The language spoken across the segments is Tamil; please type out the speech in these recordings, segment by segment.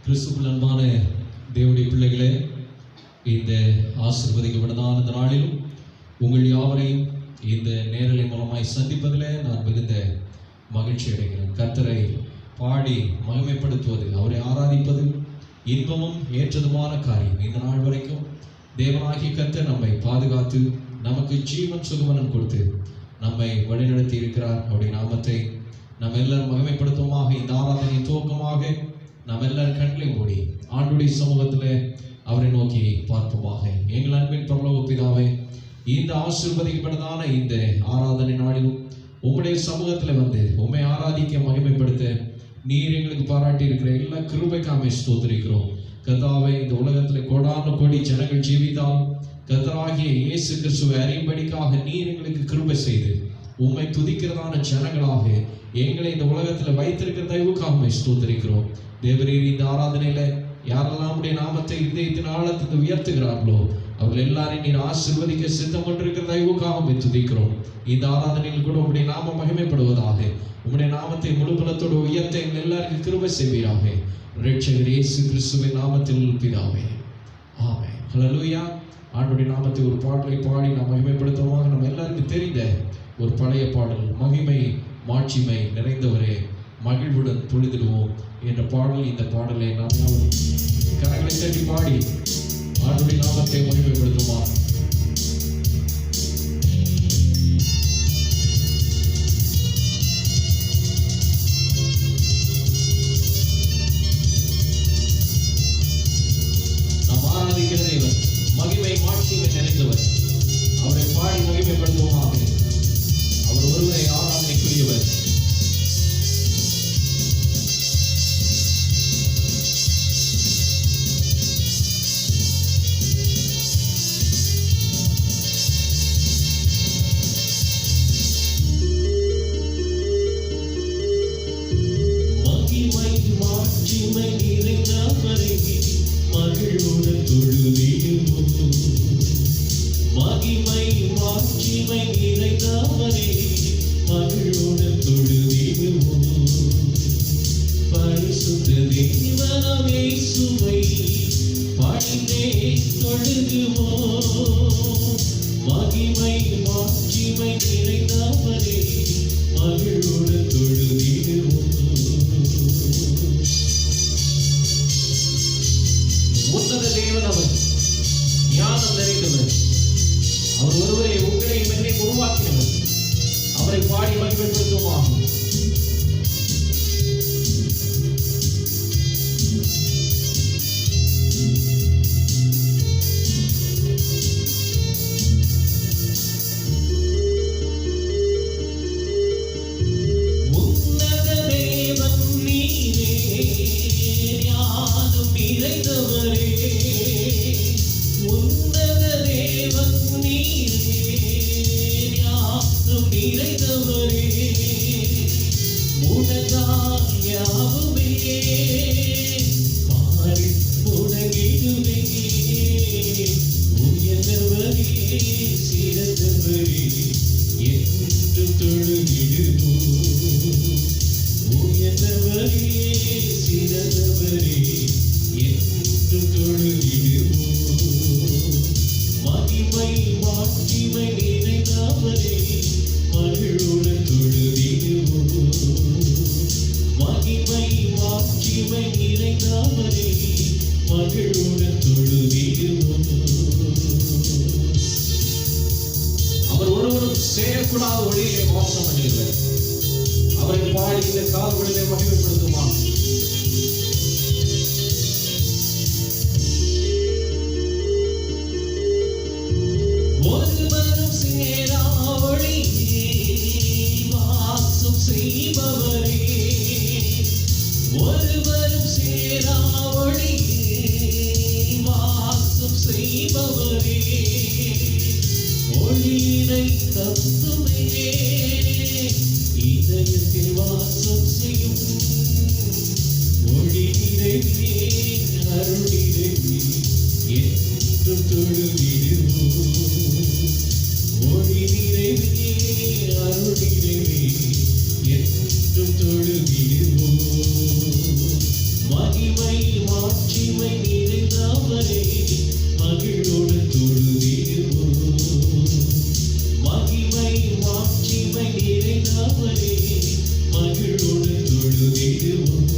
கிறிஸ்துவுக்குள் அன்பான தேவனுடைய பிள்ளைகளே, இந்த ஆசீர்வதிக்கப்பட்டதான இந்த நாளிலும் உங்கள் யாவரையும் இந்த நேரலை மூலமாய் சந்திப்பதில் நான் மிகுந்த மகிழ்ச்சி அடைகிறேன். கர்த்தரை பாடி மகிமைப்படுத்துவது, அவரை ஆராதிப்பது இன்பமும் ஏற்றதுமான காரியம். இந்த நாள் வரைக்கும் தேவனாகிய கர்த்தர் நம்மை பாதுகாத்து நமக்கு ஜீவன் சுகமனம் கொடுத்து நம்மை வழிநடத்தி இருக்கிறார். அவருடைய நாமத்தை நம்ம எல்லாரும் மகிமைப்படுத்துவோமாக. இந்த ஆராதனை துவக்கமாக நாம் எல்லாரும் கண்களை மூடி ஆண்டுடைய சமூகத்தில் அவரை நோக்கி பார்ப்போமாக. எங்கள் அன்பின் பரலோக பிதாவே, இந்த ஆசீர்வதிக்கப்பட்டதான இந்த ஆராதனை நாளிலும் உங்களுடைய சமூகத்தில் வந்து உண்மை ஆராதிக்க மகிமைப்படுத்த நீர் எங்களுக்கு பாராட்டி இருக்கிற எல்லா கிருபைக்காமை ஸ்தோத்திரிக்கிறோம். கர்த்தாவே, இந்த உலகத்தில் கோடான கோடி ஜனங்கள் ஜீவித்தால் கர்த்தராகிய இயேசு கிறிஸ்துவை அறியும்படிக்காக நீர் எங்களுக்கு கிருபை செய்து உம்மை துதிக்கிறதான ஜனங்களாக எங்களை இந்த உலகத்தில் வைத்திருக்கிற தயவுக்காக ஸ்தோத்திரிக்கிறோம். தேவரீர், இந்த ஆராதனையில யாரெல்லாம் உடைய நாமத்தை இதயத்தின் ஆழத்துக்கு உயர்த்துகிறார்களோ அவர்கள் எல்லாரையும் நீர் ஆசீர்வதிக்க சித்தம் கொண்டிருக்கிற தயவுக்காக துதிக்கிறோம். இந்த ஆராதனையில் கூட உங்களுடைய நாமம் மகிமைப்படுவதாக. உங்களுடைய நாமத்தை முழு பலத்தோடு உயர்த்த எங்கள் எல்லாருக்கும் கிருபை செய்வீராக. இரட்சகர் இயேசு கிறிஸ்துவின் நாமத்தில் பிதாவே, ஆமென். ஹல்லேலூயா. ஆண்டவருடைய நாமத்தை ஒரு பாடலை பாடி நாம் மகிமைப்படுத்துவோமாக. நம்ம எல்லாருக்கும் தெரிந்த ஒரு பழைய பாடல், மகிமை மாட்சிமை நிறைந்தவரே மகிழ்வுடன் தொழுதிடுவோம் என்ற பாடல். இந்த பாடலை நாம் யாவரும் கரங்களை தட்டி பாடி ஆண்டவருடைய நாமத்தை மகிமைப்படுத்துவோமா. நாம் ஆராதிக்கிற தேவன் மகிமை மாட்சிமை நிறைந்தவர். அவரை பாடி மகிமைப்படுத்துவோமாக. அவர் ஒருவரை ஆராதனைக்குரியவர். மகிமை மாட்சிமை நிறைந்தவரே மகிழ்வுடன் தொழுதிடுவோம். மகிமை மாட்சிமை நிறைந்தவரே மகிழ்வுடன் தொழுதிடுவோம். பரிசுத்த தேவனாம் இயேசுவை பணிந்தே தொழுதுவோம். மகிமை மாட்சிமை நிறைந்தவரே மகிழ்வுடன் தொழுதிடுவோம். உன்னத தேவன் அவர், ஞானம் நிறைந்தவர். அவர் ஒருவரை உங்களை என்னை உருவாக்கினவர். அவரை பாடி மகிமைப்படுத்துவோமாக. உன்னத தேவன் நீரே, ஞானம் நிறைந்தவரே. உன்னத தேவன் நீரே, ஞானம் நிறைந்தவரே. முழங்கால் யாவுமே மாறி முழங்கிடுமே. உயர்ந்தவரே சிறந்தவரே என்று தொழுதிடுவோம். உயர்ந்தவரே சிறந்தவரே என்று தொழுதிடுவோம். மகிமை மாட்சிமை நிறைந்தவரே மகிழ்வுடன் தொழுதிடுவோம். மகிமை மாட்சிமை நிறைந்தவரே மகிழ்வுடன் தொழுதிடுவோம். அவர் ஒருவரும் சேரக்கூடாத ஒளியிலே மோசம் பண்ணுகிறார். அவரை பாடி இந்த கால்களிலே மகிமைப்படுத்துமா. ஒருவரும் சேரா ஒளியே வாசம் செய்பவரே. ஒருவரும் சேரா ஒளியே வாசம் செய்பவரே. ஒளியினை தந்துமே இதயத்தில் வாசம் செய்யும். ஒளி நிறைவே அருள் நிறைவே என்று தொழுதிடுவோம். ஒளி நிறைவே அருள் நிறைவே என்று தொழுதிடுவோம். மகிமை மாட்சிமை நிறைந்தவரே மகிழோடு தொழுதிடுவோம். மகிமை மாட்சிமை நிறைந்தவரே மகிழோடு தொழுதிடுவோம்.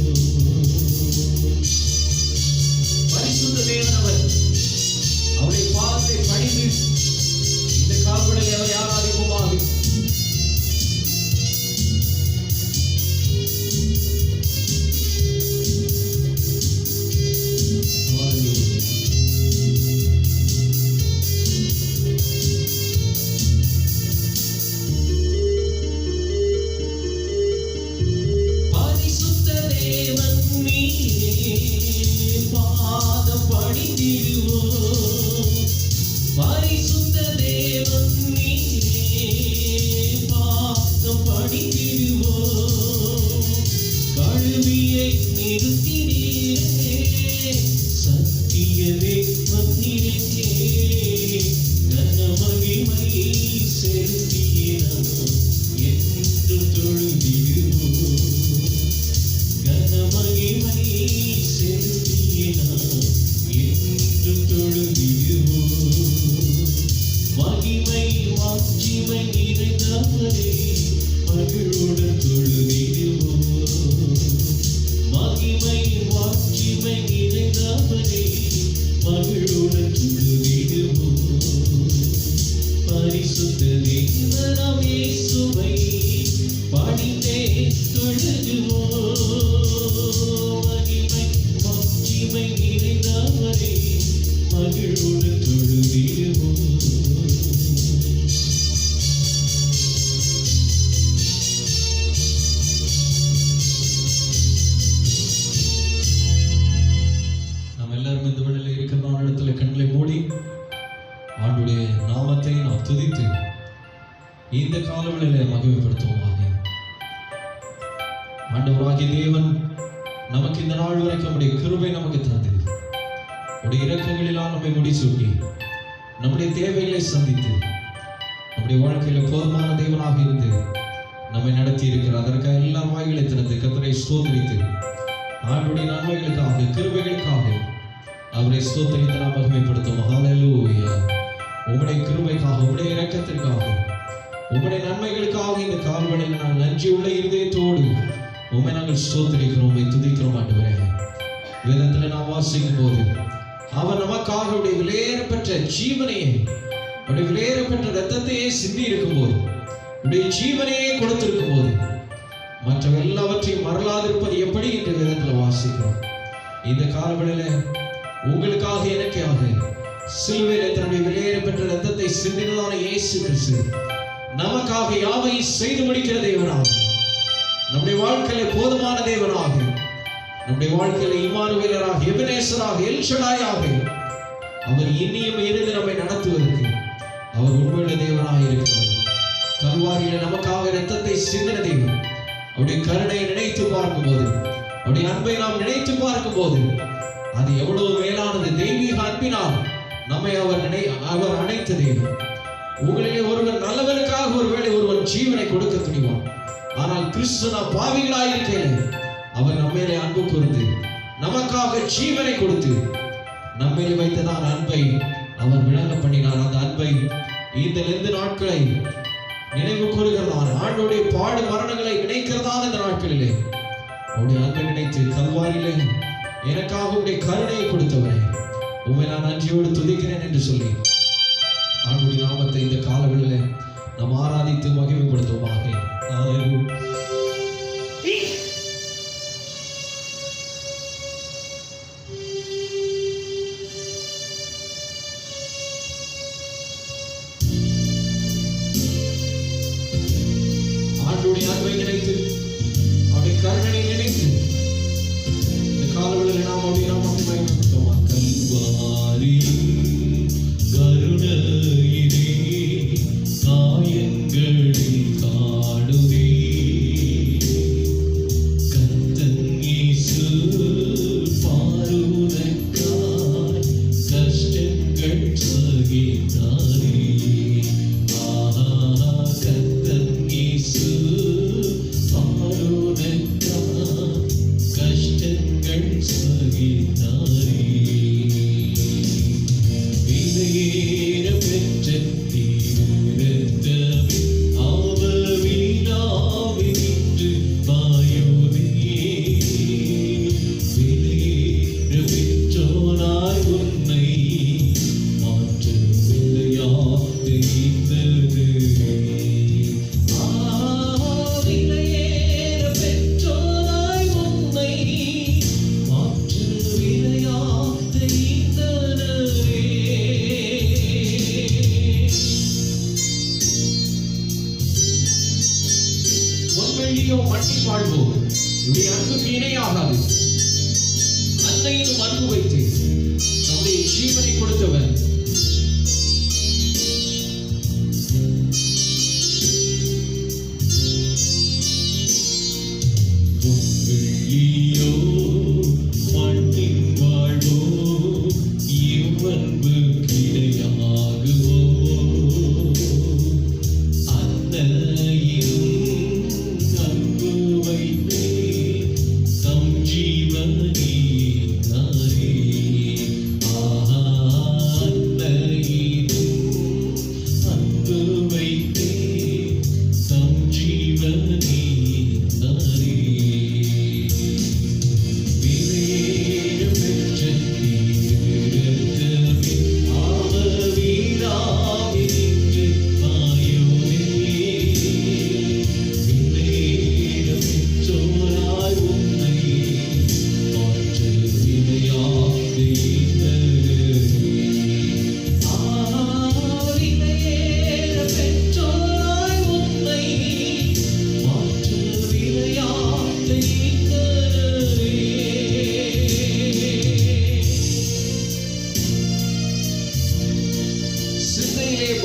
பரிசுத்த தேவன் அவர். அவரை பார்த்து பணிந்து இந்த கால்களில் அவரை ஆராதிப்போமாக. இந்த காலவெளியிலே மகிமைப்படுத்துவோமாக. ஆண்டவராகிய தேவன் நமக்கு இந்த நாள் வரைக்கும் நம்முடைய கிருபை நமக்கு தந்தது. நம்முடைய இரக்கங்களிலாம் நம்மை முடிசூட்டி நம்முடைய தேவைகளை சந்தித்து நம்முடைய வாழ்க்கையில போதுமான தேவனாக இருந்து நம்மை நடத்தி இருக்கிறார். அதற்காக எல்லா வாய்களை திறந்து கர்த்தரை ஸ்தோத்திரித்து ஆண்டுடைய நன்மைகளுக்காக கிருபைகளுக்காக அவரை ஸ்தோத்திரித்து நாம் மகிமைப்படுத்துவோம். ஹல்லேலூயா. உம்முடைய கிருபைக்காக உம்முடைய இரக்கத்திற்காக உம்முடைய நன்மைகளுக்காக இந்த கால்களில் நான் நன்றியுள்ள இருதயத்தோடு உம்மை நாங்கள் ஸ்தோத்திரிக்கிறோம், உம்மை துதிக்கிறோம். ஆண்டவரே, வேதத்தில் நாம் வாசிக்கும் போது அவர் நமக்காக அவருடைய விலையேறப்பெற்ற ஜீவனையே அவருடைய விலையேறப்பெற்ற இரத்தத்தையே சிந்தி இருக்கும் போது அவருடைய ஜீவனையே கொடுத்திருக்கும் போது மற்ற எல்லாவற்றையும் மறலாதிருப்பது எப்படி என்று வேதத்தில் வாசிக்கிறோம். இந்த காலங்களில உங்களுக்காக எனக்காக சிலுவையில் தன்னுடைய விலையேறப்பெற்ற இரத்தத்தை சிந்தினதான இயேசு கிறிஸ்து நமக்காக யாவை செய்து முடிக்கிற தேவனாக, நம்முடைய வாழ்க்கையில போதுமான தேவனாக, நம்முடைய வாழ்க்கையில இம்மானுவேலராக, எபனேசராக, எல் ஷடாயாக அவர் இன்னியும் இருந்து நம்மை நடத்துவதற்கு அவர் உண்மையுள்ள தேவனாக இருக்கிறார். கல்வாரியில நமக்காக இரத்தத்தை சிந்தின தேவன் அவருடைய கருணையை நினைத்து பார்க்கும் போது, அவருடைய அன்பை நாம் நினைத்து பார்க்கும் போது அது எவ்வளவு மேலானது. தெய்வீக அன்பினால் நம்மை அவர் அணைத்த தேவன். உங்களிலே ஒருவர் நல்லவனுக்காக ஒருவேளை ஒருவன் ஜீவனை கொடுக்க துணிவான். ஆனால் கிறிஸ்து நாம் பாவிகளாயிருக்கையில் அவர் நம்மேலே அன்பு கூர்ந்து நமக்காக ஜீவனை கொடுத்து நம்மேலே வைத்ததான அன்பை அவர் விளங்க பண்ணினார். அந்த அன்பை இந்த 2 நாட்களை நினைவு கூறுகிறதான ஆண்டோடைய பாடு மரணங்களை நினைக்கிறதான இந்த நாட்களிலே அவருடைய அன்பை நினைத்து கல்வாரியிலே எனக்காக உடைய கருணையை கொடுத்தவரை உண்மை நான் நன்றியோடு துதிக்கிறேன் என்று சொல்லி ஆண்டுடைய நாமத்தை இந்த காலங்களிலே நாம் ஆராதித்து மகிமைப்படுத்துவோமாக. ஆண்டுடைய அன்பை நினைத்து அவருடைய கருணையை நினைத்து இந்த காலங்களிலே நாம் அவருடைய நாமத்தை மகிமைப்படுத்துவோம். கல்வாரி கருணையிலே காயங்களில் காடுதே தன்னையும் அன்பு வைத்து நம்முடைய ஜீவனை கொடுத்தவர்.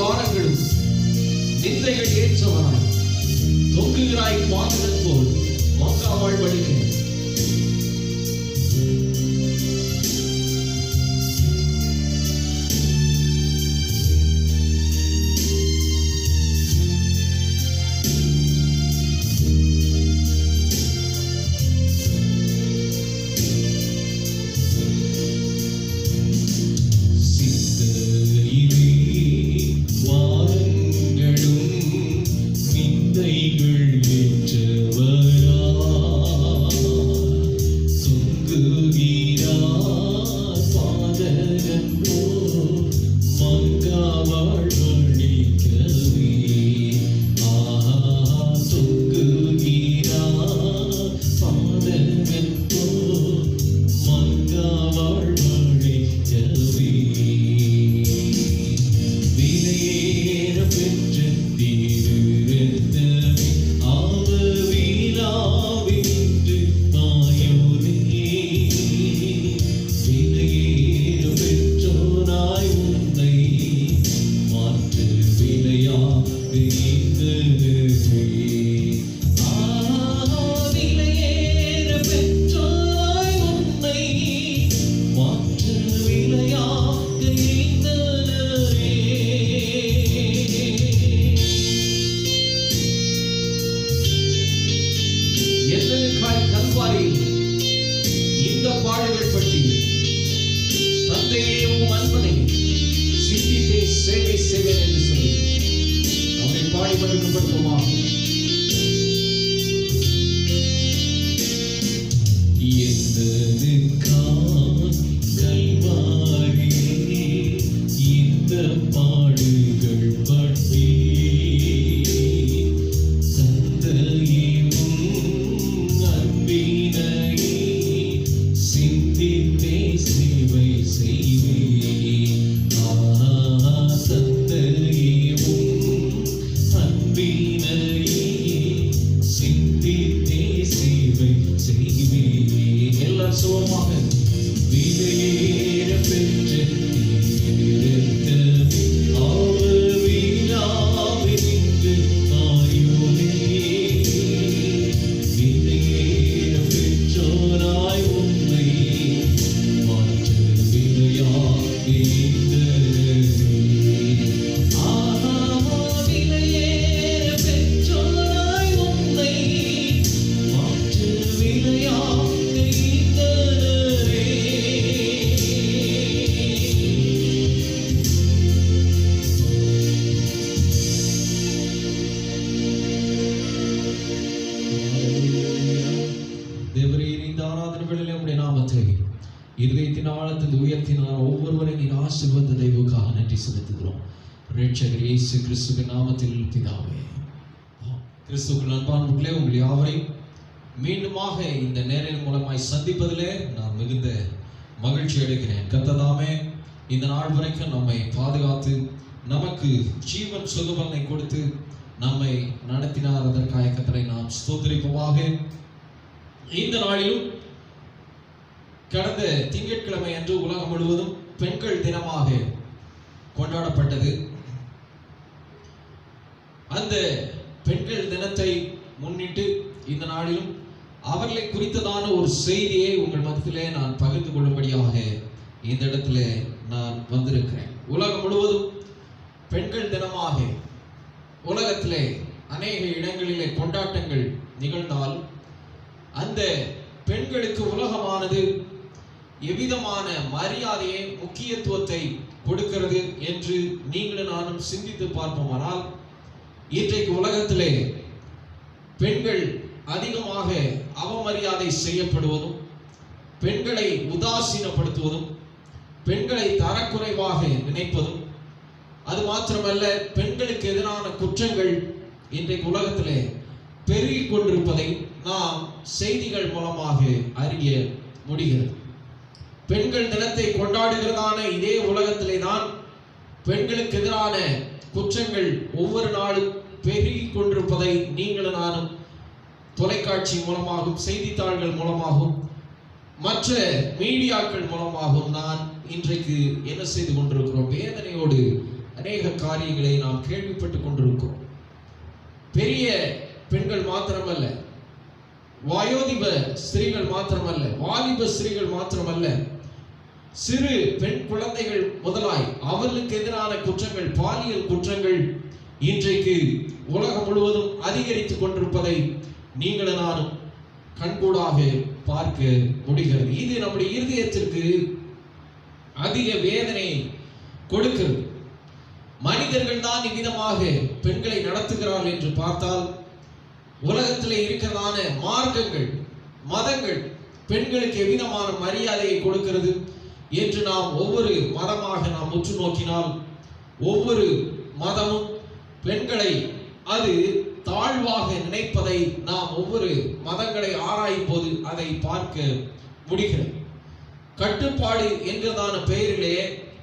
வாரங்களும் நிந்தைகள் ஏற்றவனாய் தொங்குகிறாய் பாதகன் போல் மக்கா வாழ்வழிக்கிறேன். இந்த பாடுகள் பற்றி தந்தையையும் அன்பனை சிந்தித்தே சேவை செய்வேன் என்று சொல்லி அவரை பாடி மகிழ்ப்படுத்துமா. இந்த பாடுகள் பற்றி இதயத்தின் ஆழத்தில் உயர்த்தினார் ஒவ்வொருவரையும் நீர் ஆசீர்வதித்த தெய்வத்துக்காக நன்றி செலுத்துகிறோம். ரட்சகர் இயேசு கிறிஸ்துவின் நாமத்தில் பிதாவே. கிறிஸ்துவுக்குள் அன்பானவர்களே, உங்கள் யாவரையும் மீண்டுமாக இந்த நேரின் மூலமாய் சந்திப்பதிலே நான் மிகுந்த மகிழ்ச்சி அடைகிறேன். கர்த்தர் இந்த நாள் வரைக்கும் நம்மை பாதுகாத்து நமக்கு ஜீவன் சுகபலனை கொடுத்து நம்மை நடத்தினார். அதற்காக கர்த்தரை நாம் ஸ்தோத்திரிப்போமாக. இந்த நாளிலும் கடந்த திங்கட்கிழமை அன்று உலகம் முழுவதும் பெண்கள் தினமாக கொண்டாடப்பட்டது. அந்த பெண்கள் தினத்தை முன்னிட்டு இந்த நாளிலும் அவர்களை குறித்ததான ஒரு செய்தியை உங்கள் மத்தியிலே நான் பகிர்ந்து கொள்ளும்படியாக இந்த இடத்துல நான் வந்திருக்கிறேன். உலகம் முழுவதும் பெண்கள் தினமாக உலகத்திலே அநேக இடங்களிலே கொண்டாட்டங்கள் நிகழ்ந்தாலும் அந்த பெண்களுக்கு உலகமானது எவ்விதமான மரியாதையை முக்கியத்துவத்தை கொடுக்கிறது என்று நீங்களும் நானும் சிந்தித்து பார்ப்போமானால், இன்றைக்கு உலகத்திலே பெண்கள் அதிகமாக அவமரியாதை செய்யப்படுவதும், பெண்களை உதாசீனப்படுத்துவதும், பெண்களை தரக்குறைவாக நினைப்பதும், அது மாத்திரமல்ல பெண்களுக்கு எதிரான குற்றங்கள் இன்றைக்கு உலகத்திலே பெருகிக் கொண்டிருப்பதை நாம் செய்திகள் மூலமாக அறிய முடிகிறது. பெண்கள் தினத்தை கொண்டாடுகிறதான இதே உலகத்திலே தான் பெண்களுக்கு எதிரான குற்றங்கள் ஒவ்வொரு நாளும் பெருகிக் கொண்டிருப்பதை நீங்களும் நானும் தொலைக்காட்சி மூலமாகவும் செய்தித்தாள்கள் மூலமாகவும் மற்ற மீடியாக்கள் மூலமாகவும் நான் இன்றைக்கு என்ன செய்து கொண்டிருக்கிறோம்? வேதனையோடு அநேக காரியங்களை நாம் கேள்விப்பட்டுக் கொண்டிருக்கிறோம். பெரிய பெண்கள் மாத்திரமல்ல, வயோதிப ஸ்திரீகள் மாத்திரமல்ல, வாலிப ஸ்திரீகள் மாத்திரமல்ல, சிறு பெண் குழந்தைகள் முதலாய் அவர்களுக்கு எதிரான குற்றங்கள், பாலியல் குற்றங்கள் இன்றைக்கு உலகம் முழுவதும் அதிகரித்துக் கொண்டிருப்பதை நீங்களும் நானும் கண்கூடாக பார்க்க முடிகிறது. இது நம்முடைய இருதயத்திற்கு அதிக வேதனை கொடுக்கிறது. மனிதர்கள் தான் இவ்விதமாக பெண்களை நடத்துகிறார்கள் என்று பார்த்தால், உலகத்திலே இருக்கிறதான மார்க்கங்கள், மதங்கள் பெண்களுக்கு எவ்விதமான மரியாதையை கொடுக்கிறது என்று நாம் ஒவ்வொரு மதமாக நாம் உற்று நோக்கினால், ஒவ்வொரு மதமும் பெண்களை அது தாழ்வாக நினைப்பதை நாம் ஒவ்வொரு மதங்களை ஆராயும் போது அதை பார்க்க முடிகிறது. கட்டுப்பாடு என்கிறதான பெயரிலே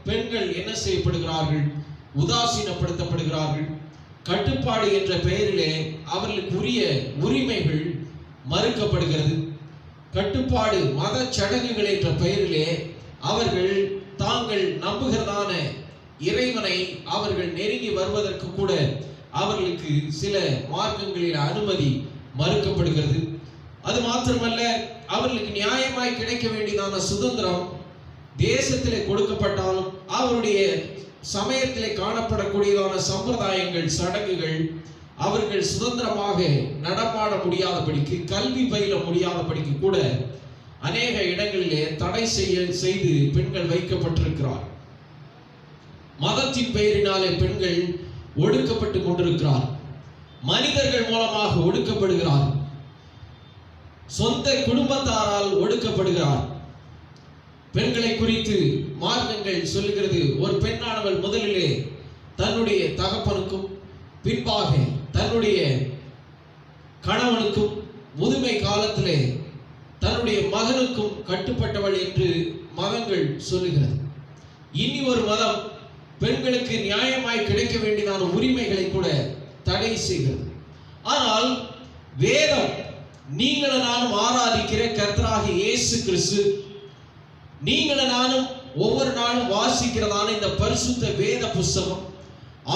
பெண்கள் என்ன செய்யப்படுகிறார்கள்? உதாசீனப்படுத்தப்படுகிறார்கள். கட்டுப்பாடு என்ற பெயரிலே அவர்களுக்கு உரிய உரிமைகள் மறுக்கப்படுகிறது. கட்டுப்பாடு, மத சடங்குகள் என்ற பெயரிலே அவர்கள் தாங்கள் நம்புகிறதான இறைவனை அவர்கள் நெருங்கி வருவதற்கு கூட அவர்களுக்கு சில மார்க்கங்களில் அனுமதி மறுக்கப்படுகிறது. அது மாத்திரமல்ல, அவர்களுக்கு நியாயமாய் கிடைக்க வேண்டியதான சுதந்திரம் தேசத்திலே கொடுக்கப்பட்டாலும் அவருடைய சமயத்திலே காணப்படக்கூடியதான சம்பிரதாயங்கள், சடங்குகள் அவர்கள் சுதந்திரமாக நடமாட முடியாதபடிக்கு, கல்வி பயில முடியாதபடிக்கு கூட அநேக இடங்களிலே தடை செய்து பெண்கள் வைக்கப்பட்டிருக்கிறார். மதத்தின் பெயரினாலே பெண்கள் ஒடுக்கப்பட்டு கொண்டிருக்கிறார். மனிதர்கள் மூலமாக ஒடுக்கப்படுகிறார். சொந்த குடும்பத்தாரால் ஒடுக்கப்படுகிறார். பெண்களை குறித்து மார்க்கங்கள் சொல்லுகிறது, ஒரு பெண்ணானவள் முதலிலே தன்னுடைய தகப்பனுக்கும் பின்பாக தன்னுடைய கணவனுக்கும் முதுமை காலத்திலே தன்னுடைய மகனுக்கும் கட்டுப்பட்டவள் என்று மதங்கள் சொல்லுகிறது. இனி ஒரு மதம் பெண்களுக்கு நியாயமாய் கிடைக்க வேண்டியதான உரிமைகளை கூட தடை செய்கிறது. ஆனால் வேதம், நீங்களும் நானும் ஆராதிக்கிற கர்த்தராகிய இயேசு கிறிஸ்து, நீங்களும் நானும் ஒவ்வொரு நாளும் வாசிக்கிறதான இந்த பரிசுத்த வேத புஸ்தகம்,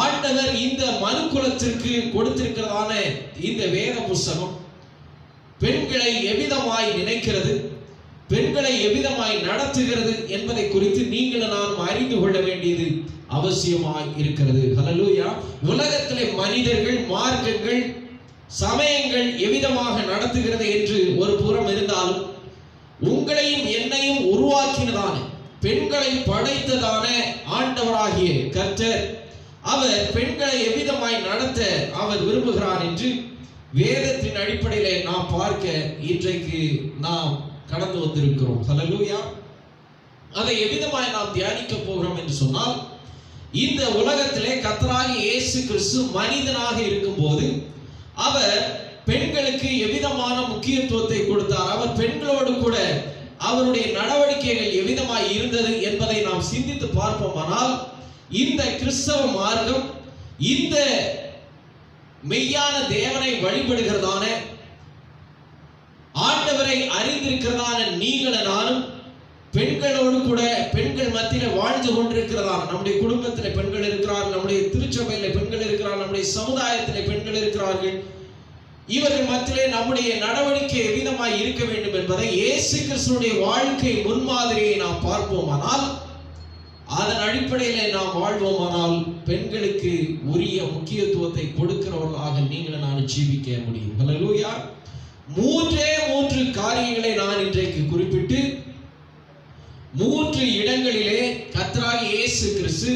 ஆண்டவர் இந்த மனுக்குலத்திற்கு கொடுத்திருக்கிறதான இந்த வேத புஸ்தகம் பெண்களை எவ்விதமாய் நினைக்கிறது, பெண்களை எவ்விதமாய் நடத்துகிறது என்பதை குறித்து நீங்களும் நானும் அறிந்து கொள்ள வேண்டியது அவசியமாய் இருக்கிறது. ஹல்லேலூயா. உலகத்திலே மனிதர்கள், மார்க்கங்கள், சமயங்கள் எவ்விதமாக நடத்துகிறது என்று ஒரு புறம் இருந்தாலும், உங்களையும் என்னையும் உருவாக்கினதான, பெண்களை படைத்ததான ஆண்டவராகிய கர்த்தர், அவர் பெண்களை எவ்விதமாய் நடத்த அவர் விரும்புகிறார் என்று வேதத்தின் அடிப்படையிலே நாம் பார்க்க இன்றைக்கு நாம் கடந்து வந்திருக்கிறோம். ஹல்லேலூயா. அதை எவ்விதமாய் நாம் தியானிக்க போகிறோம் என்று சொன்னால், இந்த உலகத்திலே கர்த்தராகிய இயேசு கிறிஸ்து மனிதனாக இருக்கும்போது அவர் பெண்களுக்கு எவ்விதமான முக்கியத்துவத்தை கொடுத்தார், அவர் பெண்களோடு கூட அவருடைய நடவடிக்கைகள் எவ்விதமாய் இருந்தது என்பதை நாம் சிந்தித்து பார்ப்போமானால், இந்த கிறிஸ்தவ மார்க்கம் இந்த மெய்யான தேவனை வழிபடுகிறதான, ஆண்டவரை அறிந்திருக்கிறதான நீங்களும் நானும் பெண்களோடு கூட பெண்கள் மத்தியில வாழ்ந்து கொண்டிருக்கிறதாம். நம்முடைய குடும்பத்தில் பெண்கள் இருக்கிறார்கள், நம்முடைய திருச்சபையில பெண்கள் இருக்கிறார்கள், நம்முடைய சமுதாயத்தில் பெண்கள் இருக்கிறார்கள். இவர்கள் மத்தியிலே நம்முடைய நடவடிக்கை எவ்விதமாய் இருக்க வேண்டும் என்பதை இயேசு கிறிஸ்துவினுடைய வாழ்க்கை முன்மாதிரியை நாம் பார்ப்போமானால், அதன் அடிப்படையிலே நாம் வாழ்வோமானால் பெண்களுக்கு உரிய முக்கியத்துவத்தை கொடுக்கிறவர்களாக நீங்கள் நான் ஜீவிக்க முடியும். ஹல்லேலூயா. மூன்று காரியங்களை நான் இன்றைக்கு குறிப்பிட்டு 3 இடங்களிலே கர்த்தராகிய இயேசு கிறிஸ்து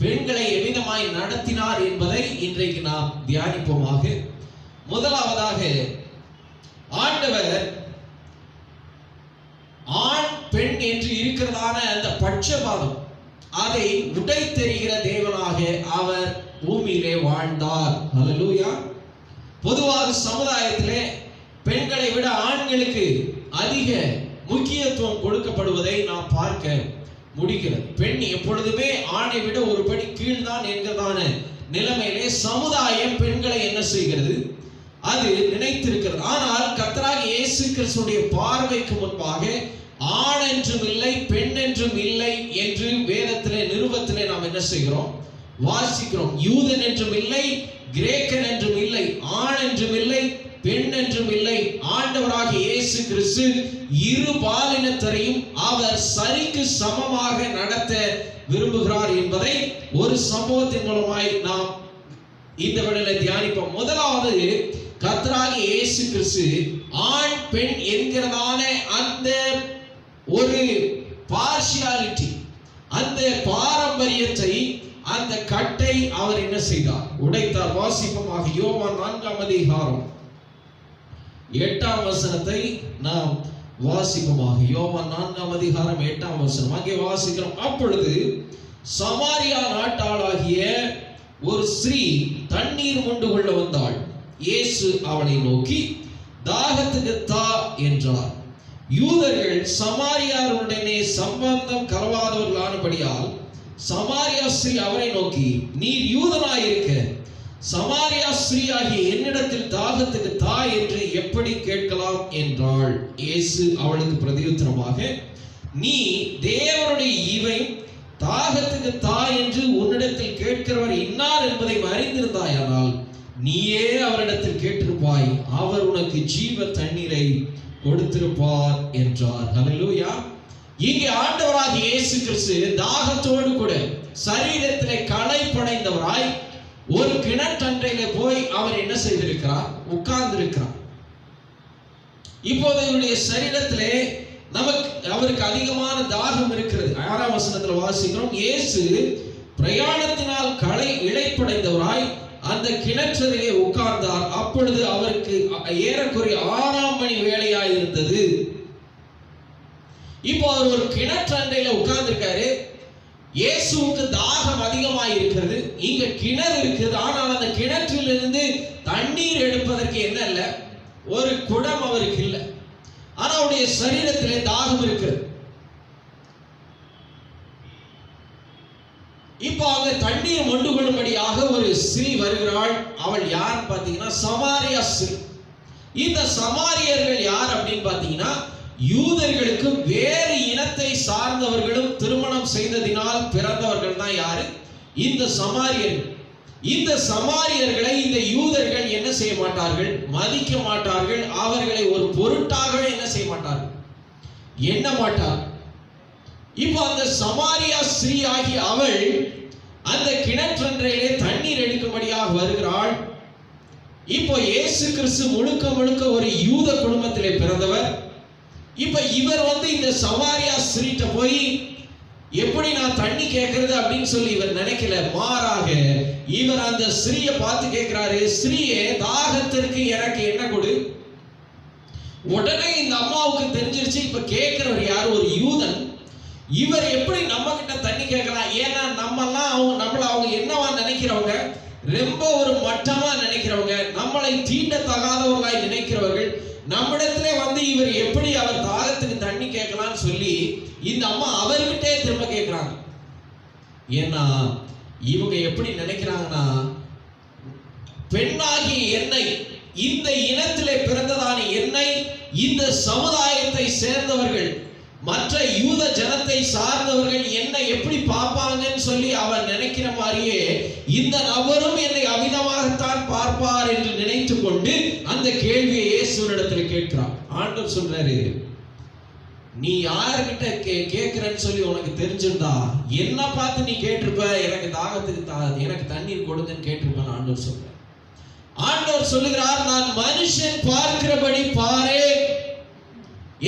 பெண்களை எவ்விதமாய் நடத்தினார் என்பதை இன்றைக்கு நாம் தியானிப்போமாக. முதலாவதாக, ஆண்டவர் ஆண் பெண் என்று இருக்கிறதான அந்த பட்சபாதம் அதை உடைத்தெறிகிற தேவனாக அவர் பூமியிலே வாழ்ந்தார். ஹல்லேலூயா. பொதுவாக சமுதாயத்திலே பெண்களை விட ஆண்களுக்கு அதிக முக்கியத்துவம் கொடுக்கப்படுவதை நாம் பார்க்க முடிகிறது. பெண் எப்பொழுதுமே ஆணை விட ஒரு படி கீழ்தான் என்கிறதான நிலைமையிலே சமுதாயம் பெண்களை என்ன செய்கிறது, அது நினைத்திருக்கிறது. ஆனால் கர்த்தராகிய இயேசு கிறிஸ்துவினுடைய பார்வைக்கு முன்பாக ஆண் என்றும் இல்லை பெண் என்றும் இல்லை என்று வேதத்திலே நிருபத்திலே நாம் என்ன செய்கிறோம், வாசிக்கிறோம். யூதன் என்றும் இல்லை, கிரேக்கன் என்றும் இல்லை, ஆண் என்றும் இல்லை, பெண் என்றும் இல்லை. ஆண்டவராகிய இயேசு கிறிஸ்து இரு பாலினத்தரையும் அவர் சரிக்கு சமமாக நடத்த விரும்புகிறார் என்பதை ஒரு சம்பவத்தின் மூலமாய் நாம் இந்த வேளையிலே தியானிப்போம். முதலாவது, கர்த்தராகிய இயேசு கிறிஸ்து ஆண் பெண் என்கிறதான அந்த ஒரு பார்ஷியாலிட்டி, அந்த பாரம்பரியத்தை, அந்த கட்டை அவர் என்ன செய்தார், உடைத்தார். வாசிப்பமாக யோவான் 4ஆம் அதிகாரம் 8ஆம் வசனத்தை நாம் வாசிப்போமாக. யோவான் 4ஆம் அதிகாரம் 8ஆம் வசனம் அங்கே வாசிக்கிறோம். அப்பொழுது சமாரியா நாட்டாளாகிய ஒரு ஸ்திரீ தண்ணீர் மொண்டு கொள்ள வந்தாள். இயேசு அவளை நோக்கி, தாகத்துக்கு தா என்றார். யூதர்கள் சமாரியாருடனே சம்பந்தம் கலவாதவர்களானபடியால் சமாரியா ஸ்திரீ அவரை நோக்கி, நீர் யூதனாயிருக்க சமாரியா ஸ்திரீயாகிய என்னிடத்தில் தாகத்துக்கு தா என்று எப்படி கேட்கலாம் என்றாள். இயேசு அவளுக்கு பிரதியுத்தரமாக, நீ தேவனுடைய ஈவை தாகத்துக்கு தா என்று உன்னிடத்தில் கேட்கிறவர் இன்னார் என்பதை அறிந்திருந்தாயானால் நீயே அவரிடத்தில் கேட்டிருப்பாய், அவர் உனக்கு ஜீவ தண்ணீரை கொடுத்திருப்பார் என்றார். ஹல்லேலூயா. இங்கே ஆண்டவராகிய இயேசு கிறிஸ்து தாகத்தோடு கூட சரீரத்திலே களைப்படைந்தவராய் ஒரு கிணற்றண்டையில போய் அவர் என்ன செய்திருக்கிறார், உட்கார்ந்து இருக்கிறார். இப்போது இவருடைய சரீரத்திலே அவருக்கு அதிகமான தாகம் இருக்கிறது. 6ஆம் வசனத்துல வாசிக்கிறோம், இயேசு பிரயாணத்தினால் இளைப்படைந்தவராய் அந்த கிணற்றருகே உட்கார்ந்தார். அப்பொழுது அவருக்கு ஏறக்குறைய 6ஆம் மணி வேளையாய் இருந்தது. இப்போ அவர் ஒரு கிணற்றண்டையில உட்கார்ந்து இருக்காரு. இயேசுவுக்கு தாகம் அதிகமாய் இருக்கிறது. இங்க கிணறு இருக்குது. ஆனால் அந்த கிணற்றிலிருந்து தண்ணீர் எடுப்பதற்கு என்ன இல்லை, ஒரு குடம் அவருக்கு இல்லை. ஆனா அவருடைய சரீரத்திலே தாகம் இருக்கிறது. இப்போ அங்க தண்ணீர் மொண்டு கொள்ளும்படியாக ஒரு ஸ்திரீ வருகிறாள். அவள் யார் பாத்தீங்கன்னா சமாரியா ஸ்திரீ. இந்த சமாரியர்கள் யார் அப்படின்னு பாத்தீங்கன்னா, யூதர்களுக்கு வேறு இனத்தை சார்ந்தவர்களும் திருமணம் செய்ததினால் பிறந்தவர்கள் தான் யாரு, இந்த சமாரியர்கள். இந்த சமாரியர்களை இந்த யூதர்கள் என்ன செய்ய மாட்டார்கள், மதிக்க மாட்டார்கள். அவர்களை ஒரு பொருட்டாகவே என்ன செய்ய மாட்டார்கள், எண்ண மாட்டார். இப்போ அந்த சமாரியா ஸ்திரீ ஆகிய அவள் அந்த கிணற்றன்றையிலே தண்ணீர் எடுக்கும்படியாக வருகிறாள். இப்போ இயேசு கிறிஸ்து முழுக்க முழுக்க ஒரு யூத குடும்பத்திலே பிறந்தவர். இப்ப இவர் இந்த சமாரியா ஸ்திரீட்ட போய் எப்படி நான் தண்ணி கேட்கறது அப்படின்னு சொல்லி இவர் நினைக்கல. மாறாக இவர் அந்த ஸ்திரீயை பார்த்து கேட்கிறாரு, ஸ்திரீயே தாகத்திற்கு எனக்கு என்ன கொடு. உடனே இந்த அம்மாவுக்கு தெரிஞ்சிருச்சு, இப்ப கேட்கிறவர் யார், ஒரு யூதன். இவர் எப்படி நம்ம கிட்ட தண்ணி கேட்கலாம்? ஏன்னா நம்மள அவங்க என்னவா நினைக்கிறவங்க, ரொம்ப ஒரு மட்டமா நினைக்கிறவங்க, நம்மளை தீண்டத்தகாதவர்களாய் நினைக்கிறவர்கள். நம்மிடத்துல இவர் எப்படி அவர் தாகத்துக்கு தண்ணி கேட்கலாம்னு சொல்லி இந்த அம்மா அவர்கிட்டே திரும்ப கேட்கிறாங்க. ஏன்னா இவங்க எப்படி நினைக்கிறாங்கன்னா, பெண்ணாகிய என்னை, இந்த இனத்திலே பிறந்ததான என்னை, இந்த சமுதாயத்தை சேர்ந்தவர்கள் மற்ற யூத ஜனத்தை சார்ந்தவர்கள் என்னை எப்படி பார்ப்பாங்கன்னு சொல்லி அவன் நினைக்கிற மாதிரியே இந்த நபரும் என்னை அவிதமாகத்தான் பார்ப்பார் என்று நினைத்து கொண்டு அந்த கேள்வியை இயேசுவினிடத்தில் கேட்கிறான். ஆண்டவர் சொல்றாரு, நீ யார்கிட்ட கேட்கிறன்னு சொல்லி உனக்கு தெரிஞ்சிருந்தா என்ன பார்த்து நீ கேட்டிருப்ப, எனக்கு தாகத்துக்கு எனக்கு தண்ணீர் கொடுங்கன்னு கேட்டிருப்பேன். ஆண்டவர் சொல்றார். ஆண்டவர் சொல்லுகிறார், நான் மனுஷன் பார்க்கிறபடி பாரே.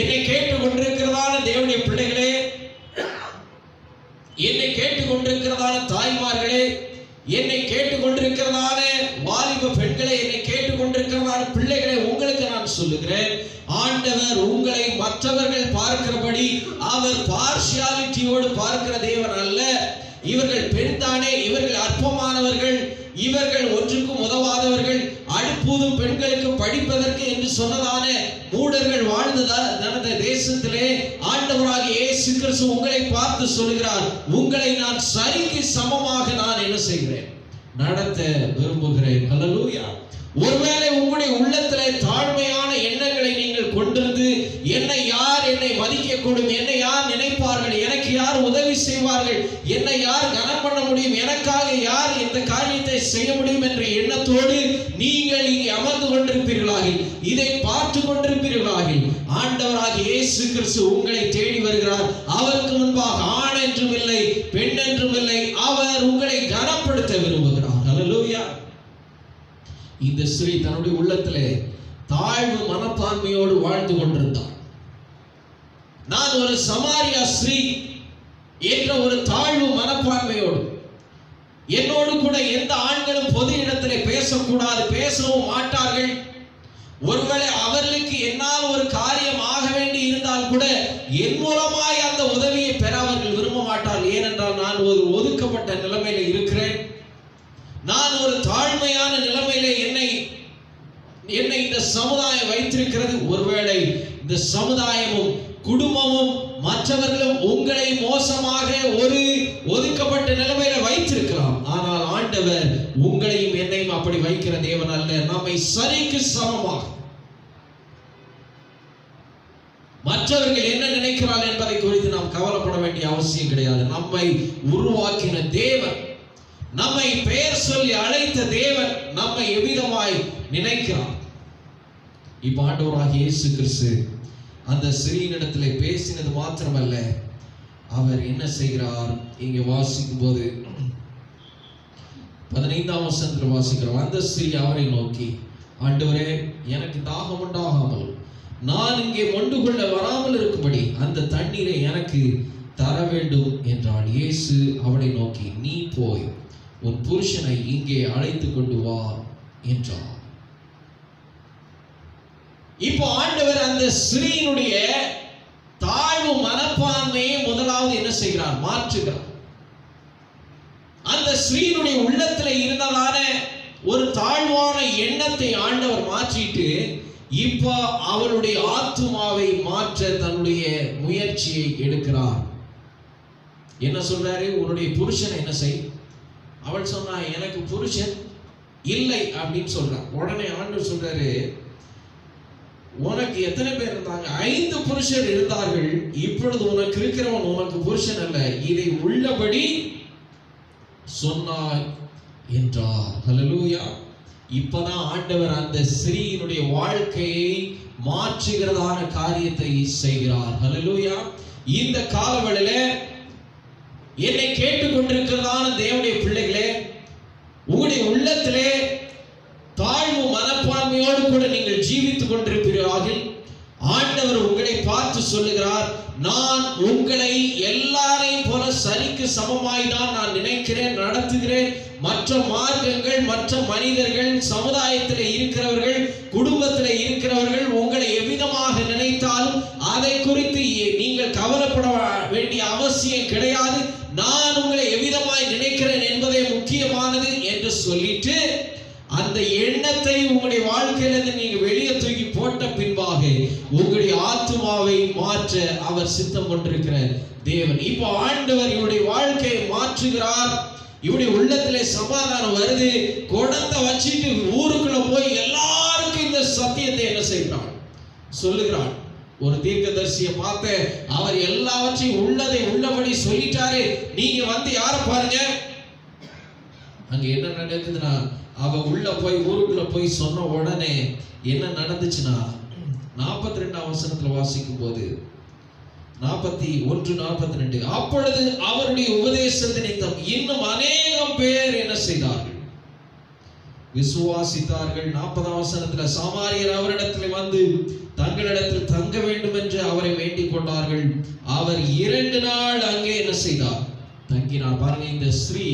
என்னை கேட்டுக் கொண்டிருக்கிறதான தேவனுடைய பிள்ளைகளே, என்னை கேட்டுக் கொண்டிருக்கிறதான தாய்மார்களே, என்னை கேட்டுக் கொண்டிருக்கிறதான வாலிப பெண்களே, என்னை கேட்டுக் கொண்டிருக்கிறதான பிள்ளைகளே, உங்களுக்கு நான் சொல்லுகிறேன், ஆண்டவர் உங்களை மற்றவர்கள் பார்க்கிறபடி அவர் பார்ஷியாலிட்டியோடு பார்க்கிற தேவன் அல்ல. இவர்கள் பெண் தானே, இவர்கள் அற்பமானவர்கள், இவர்கள் ஒன்றுக்கும் உதவாதவர்கள், அடுப்பூதும் பெண்களுக்கு படிப்பதற்கு என்று சொன்னதான மூடர்கள் வாழ்ந்த தேசத்திலே ஆண்டவராகிய இயேசு கிறிஸ்து உங்களை பார்த்து சொல்கிறார், உங்களை நான் சரிக்கு சமமாக நான் என்ன செய்கிறேன், நடத்த விரும்புகிறேன். ஹல்லேலூயா. ஒருவேளை உங்களுடைய உள்ளத்திலே தாழ்மையான எண்ணங்களை நீங்கள் கொண்டிருந்து, என்னை யார் என்னை மதிக்கக்கூடும், என்னை யார் நினைப்பார்கள், எனக்கு யார் உதவி செய்வார்கள், என்னை யார் கனம் பண்ண முடியும், எனக்காக யார் இந்த காரியத்தை செய்ய முடியும் என்ற எண்ணத்தோடு நீங்கள் இங்கே அமர்ந்து கொண்டிருப்பீர்களாக, இதை பார்த்து கொண்டிருப்பீர்களாக, ஆண்டவராகிய இயேசு கிறிஸ்து உங்களை தேடி வருகிறார். அவருக்கு முன்பாக ஆண் என்றும் இல்லை, பெண் என்றும் இல்லை, அவர் உங்களை கனப்படுத்த விரும்புகிறார். ஹல்லேலூயா. இந்த ஸ்ரீ தன்னுடைய உள்ளத்திலே தாழ்வு மனப்பான்மையோடு வாழ்ந்து கொண்டிருந்தார். நான் ஒரு சமாரியா ஸ்ரீ என்ற ஒரு தாழ்வு மனப்பான்மையோடு, என்னோடு கூட எந்த ஆண்களும் பொது இடத்திலே பேசக்கூடாது, பேசவும் மாட்டார்கள். ஒருவேளை அவர்களுக்கு என்னால் ஒரு காரியம் ஆக வேண்டி இருந்தால் கூட என் மூலமாய் அந்த உதவியை பெற அவர்கள் விரும்ப மாட்டார்கள். ஏனென்றால் நான் ஒரு ஒதுக்கப்பட்ட நிலைமையில இருக்கிறேன், நான் ஒரு தாழ்மையான நிலைமையிலே என்னை இந்த சமுதாயம் வைத்திருக்கிறது. ஒருவேளை இந்த சமுதாயமும் குடும்பமும் மற்றவர்களும் உங்களை மோசமாக ஒரு ஒதுக்கப்பட்ட நிலைமையில வைத்திருக்கலாம். ஆனால் ஆண்டவர் உங்களையும் என்னையும் அப்படி வைக்கிற தேவன் அல்ல. நம்மை சரிக்கு சமமாக, மற்றவர்கள் என்ன நினைக்கிறார்கள் என்பதை குறித்து நாம் கவலைப்பட வேண்டிய அவசியம் கிடையாது. நம்மை உருவாக்கின தேவன், நம்மை பெயர் சொல்லி அழைத்த தேவன் நம்மை எவ்விதமாய் நினைக்கிறார். இப்ப ஆண்டவராகிய இயேசு கிறிஸ்து அந்த ஸ்ரீனிடத்திலே பேசினது மாத்திரமல்ல, அவர் என்ன செய்கிறார், இங்க வாசிக்கும் போது 15ஆம் வசனத்தில் வாசிக்கிறோம். அந்த ஸ்ரீ அவரை நோக்கி, ஆண்டவரே, எனக்கு தாகம் உண்டாகாமல் நான் இங்கே மொண்டு கொள்ள வராமல் இருக்கும்படி அந்த தண்ணீரை எனக்கு தர வேண்டும் என்றாள். இயேசு அவளை நோக்கி, நீ போய் உன் புருஷனை இங்கே அழைத்து கொண்டு வா என்றார். இப்போ ஆண்டவர் அந்த ஸ்ரீனுடைய தாழ்வு மனப்பான்மையை முதலாவது என்ன செய்கிறார், மாற்றுகிறார். அந்த ஸ்ரீனுடைய உள்ளத்தில் இருந்ததான ஒரு தாழ்வான எண்ணத்தை ஆண்டவர் மாற்றிட்டு இப்போ அவளுடைய ஆத்துமாவை மாற்ற தன்னுடைய முயற்சியை எடுக்கிறார். என்ன சொல்றாரு, உன்னுடைய புருஷனை என்ன செய். அவள் சொன்னா, எனக்கு புருஷன் இல்லை அப்படின்னு சொல்றான். உடனே ஆண்டவர் சொல்றாரு, உனக்கு எத்தனை பேர் இருந்தாங்க? 5 புருஷர் இருந்தார்கள். இப்பொழுது உனக்கு இருக்கிறவன் உனக்கு புருஷன் அல்ல, இதை உள்ளபடி சொன்னாய் என்றார். ஹல்லேலூயா. இப்பதான் ஆண்டவர் அந்த ஸ்ரீயினுடைய வாழ்க்கையை மாற்றுகிறதான காரியத்தை செய்கிறார். ஹல்லேலூயா. இந்த காலவெளியில என்னை கேட்டுக்கொண்டிருக்கிறதான தேவனுடைய பிள்ளைகளே, உங்களுடைய உள்ளத்திலே தாழ்வு மனப்பான்மையோடு கூட நீங்கள் ஜீவித்துக் கொண்டிருப்பீர்கள். ஆண்டவர் உங்களை பார்த்து சொல்லுகிறார், நான் உங்களை எல்லாரையும் போல சரிக்கு சமமாய் தான் நான் நினைக்கிறேன், நடத்துகிறேன். மற்ற மார்க்கங்கள், மற்ற மனிதர்கள், சமுதாயத்தில் இருக்கிறவர்கள், குடும்பத்தில் இருக்கிறவர்கள் உங்களை எவ்விதமாக நினைத்தாலும் அதை குறித்து நீங்கள் கவலைப்பட வேண்டிய அவசியம் கிடையாது. நான் உங்களை எவ்விதமாய் நினைக்கிறேன் என்பதே முக்கியமானது என்று சொல்லிட்டு அந்த எண்ணத்தை உங்களுடைய வாழ்க்கையிலிருந்து நீங்க வெளியே தூக்கி போட்ட பின்பாக உங்களுடைய ஆத்துமாவை மாற்ற அவர் சித்தம் கொண்டிருக்கிற தேவன். இப்போ ஆண்டவர் இவருடைய வாழ்க்கையை மாற்றுகிறார். இவருடைய உள்ளத்திலே சமாதானம் வருது. குடத்தை வச்சுட்டு ஊருக்குள்ள போய் எல்லாருக்கும் இந்த சத்தியத்தை என்ன செய்கிறான், சொல்லுகிறான். ஒரு தீர்க்கதரிசியை பார்த்து அவர் எல்லாவற்றையும் உள்ளதை உள்ளபடி சொல்லிட்டாரு, நீங்க வந்து யார பாருங்க. அங்க என்ன நடக்குதுன்னா, அவ உள்ள போய் ஊருக்குள்ள போய் சொன்ன உடனே என்ன நடந்துச்சுன்னா, 42ஆம் வசனத்துல வாசிக்கும் போது 41:42, அப்பொழுது அவருடைய உபதேசத்தின் நிமித்தம் இன்னும் அநேகம் பேர் என்ன செய்தார்கள், விசுவாசித்தார்கள். 40ஆம் வசனத்துல சமாரியர் அவரிடத்தில் வந்து தங்களிடத்தில் தங்க வேண்டும் என்று அவரை வேண்டிக் கொண்டார்கள். அவர் 2 நாள் அங்கே என்ன செய்தார், தங்கினார். பாருங்க, இந்த ஸ்ரீ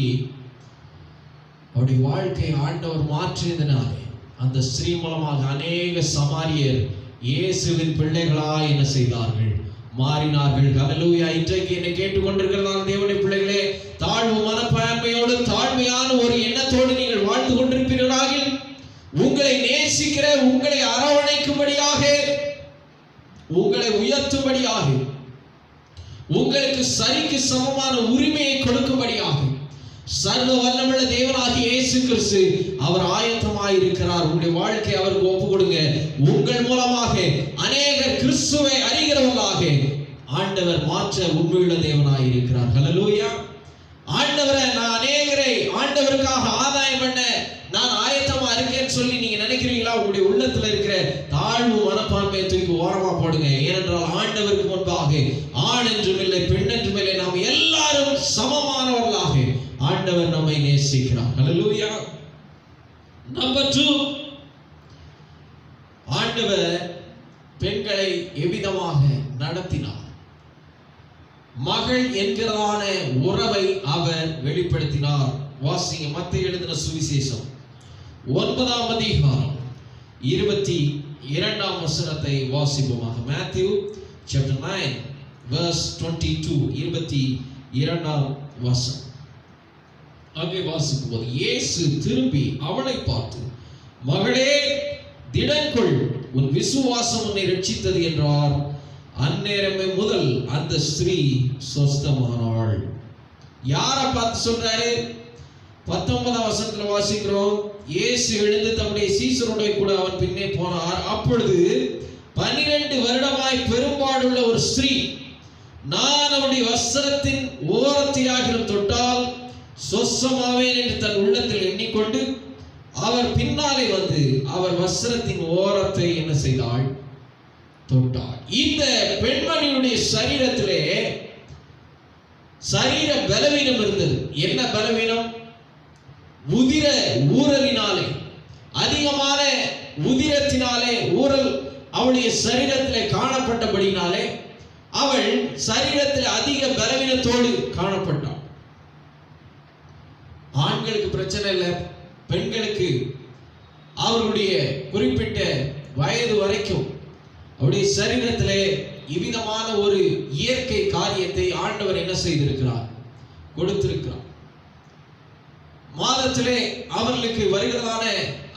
அவருடைய வாழ்க்கை ஆண்டவர் மாற்றியதனாலே அந்த ஸ்ரீ மூலமாக அநேக சமாரியர் இயேசுவின் பிள்ளைகளாய் என்ன செய்தார்கள், மாறினார்கள். ஹல்லேலூயா. இன்றைக்கு என்னை கேட்டுக்கொண்டிருக்கிறதான தேவனுடைய பிள்ளைகளே, தாழ்வு மனப்பான்மையோடு தாழ்மையான ஒரு எண்ணத்தோடு நீங்கள் வாழ்ந்து கொண்டிருப்பீர்களாக, உங்களை நேசிக்கிற, உங்களை அரவணைக்கும்படியாக, உங்களை உயர்த்தும்படியாக, உங்களுக்கு சரிக்கு சமமான உரிமையை கொடுக்கும்படியாக சர்வ வல்லமுள்ள தேவனாகிய இயேசு கிறிஸ்து அவர் ஆயத்தமாயிருக்கிறார். உங்களுடைய வாழ்க்கை அவருக்கு ஒப்பு கொடுங்க. உங்கள் மூலமாக அநேகர் கிறிஸ்துவை அறிகிறவர்களாக ஆண்டவர் மாற்ற உண்மையுள்ள தேவனாயிருக்கிறார். ஹல்லேலூயா. ஆண்டவரை நான் அநேகரை ஆண்டவருக்காக ஆதாயம் பண்ண நான் ஆயத்தமா இருக்கேன்னு சொல்லி நீங்க நினைக்கிறீங்களா? உங்களுடைய உள்ளத்துல இருக்கிற தாழ்வு மனப்பான்மையை தூக்கி ஓரமா போடுங்க. ஏனென்றால் ஆண்டவருக்கு முன்பாக ஆண் என்றும் இல்லை, பெண் என்றும் இல்லை, நாம் எல்லாரும் சமமானவர்களாக ஆண்டவர் நம்மை நேசிக்கிறார். ஹல்லேலூயா. நம்பர் 2, ஆண்டவர் பெண்களை எவ்விதமாக நடத்தினார். மகள் என்கிறதான உறவை அவர் வெளிப்படுத்தினார். வாசிங்க, மத்தேயு எழுதின சுவிசேஷம் 9ஆம் அதிகாரம் 22ஆம் வசனத்தை வாசிப்போமாக. Matthew chapter 9 verse 22, 22ஆம் வசனம். அங்கே வாசிக்கும் போது இயேசு திரும்பி அவளை பார்த்து, மகளே திடன்கொள், உன் விசுவாசம் உன்னை ரட்சித்தது என்றார். அந்நேரமே முதல் அந்த ஸ்திரீ சொஸ்தமானாள். யாரை பார்த்து சொல்றாரு? 19ஆம் வசனத்துல வாசிக்கிறோம், இயேசு எழுந்து தம்முடைய சீசரோட கூட அவன் பின்னே போனார். அப்பொழுது 12 வருடமாய் பெரும்பாடுள்ள ஒரு ஸ்திரீ, நான் அவருடைய வஸ்திரத்தின் ஓரத்தையாகிலும் தொட்டால் சொஸ்தமாவேன் என்று தன் உள்ளத்தில் எண்ணிக்கொண்டு அவர் பின்னாலே வந்து அவர் வஸ்திரத்தின் ஓரத்தை என்ன செய்தாள், தொட்டாள். இந்த பெண்மணியுடைய சரீரத்திலே சரீர பலவீனம் இருந்தது. என்ன பலவீனம்? உதிர ஊரலினாலே, அதிகமான உதிரத்தினாலே ஊரல் அவளுடைய சரீரத்திலே காணப்பட்டபடினாலே அவள் சரீரத்தில் அதிக பலவீனத்தோடு காணப்பட்டாள். ஆண்களுக்கு பிரச்சனை இல்லை, பெண்களுக்கு அவருடைய குறிப்பிட்ட வயது வரைக்கும் அவருடைய சரீரத்திலே இவ்விதமான ஒரு இயற்கை காரியத்தை ஆண்டவர் என்ன செய்திருக்கிறார், கொடுத்திருக்கிறார். மாதத்திலே அவர்களுக்கு வருகிறதான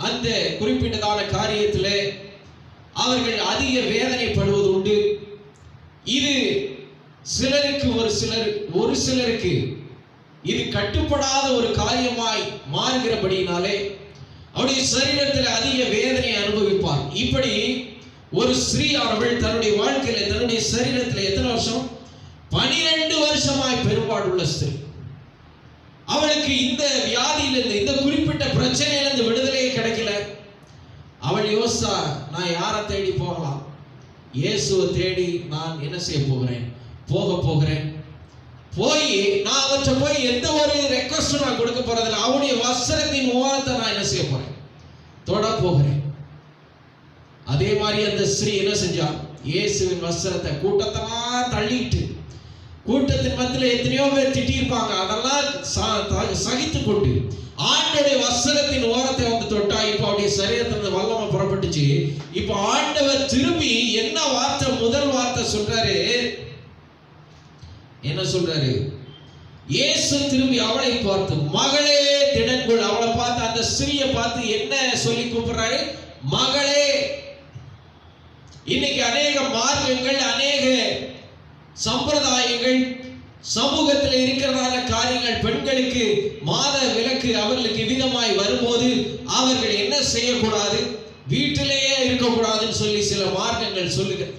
அந்த குறிப்பிட்டதான காரியத்திலே அவர்கள் அதிக வேதனைப்படுவது உண்டு. இது சிலருக்கு ஒரு சிலருக்கு இது கட்டுப்படாத ஒரு காரியமாய் மாறுகிறபடினாலே அவருடைய சரீரத்தில் அதிக வேதனை அனுபவிப்பார். இப்படி ஒரு ஸ்ரீ அவர்கள் தன்னுடைய வாழ்க்கையில தன்னுடைய சரீரத்தில் எத்தனை வருஷம்? 12 வருஷமாய் பெரும்பாடுள்ள ஸ்திரீ. அவளுக்கு இந்த வியாதியிலிருந்து, இந்த குறிப்பிட்ட பிரச்சனையிலிருந்து விடுதலையே கிடைக்கல. அவள் யோசித்தா, நான் யாரை தேடி போகலாம்? இயேசுவை தேடி நான் என்ன செய்ய போகிறேன்? போகிறேன். போய் நான் அவற்றை போய் எந்த ஒரு ரெக்வஸ்டும் நான் கொடுக்க போறதில்லை. அவனுடைய வஸ்திரத்தின் ஓரத்தை நான் என்ன செய்ய போறேன்? தொட போகிறேன். அதே மாதிரி அந்த ஸ்ரீ என்ன செஞ்சா? இயேசுவின் வஸ்திரத்தை கூட்டத்தெல்லாம் தள்ளிட்டு, கூட்டத்தின் மத்தியில் எத்தனையோ பேர் திட்டிருப்பாங்க, அதெல்லாம் சகித்து கொண்டு ஆண்டவருடைய வஸ்திரத்தின் ஓரத்தை வந்து தொட்டா. இப்ப அவருடைய சரீரத்திலிருந்து வல்லமை புறப்பட்டுச்சு. இப்ப ஆண்டவர் திரும்பி என்ன வார்த்தை, முதல் வார்த்தை சொல்றாரு, என்ன சொல்றாரு? இயேசு திரும்பி அவளை பார்த்து, மகளே திடன்கொள். அவளை பார்த்து, அந்த ஸ்திரீயை பார்த்து என்ன சொல்லி கூப்பிடுறாரு? மகளே. இன்னைக்கு அநேக மார்க்கங்கள், அநேக சம்பிரதாயங்கள், சமூகத்தில் இருக்கிறதான காரியங்கள், பெண்களுக்கு மாத விலக்கு அவர்களுக்கு விதமாய் வரும்போது அவர்கள் என்ன செய்யக்கூடாது? வீட்டிலேயே இருக்கக்கூடாதுன்னு சொல்லி சில மார்க்கங்கள் சொல்லுகிறது.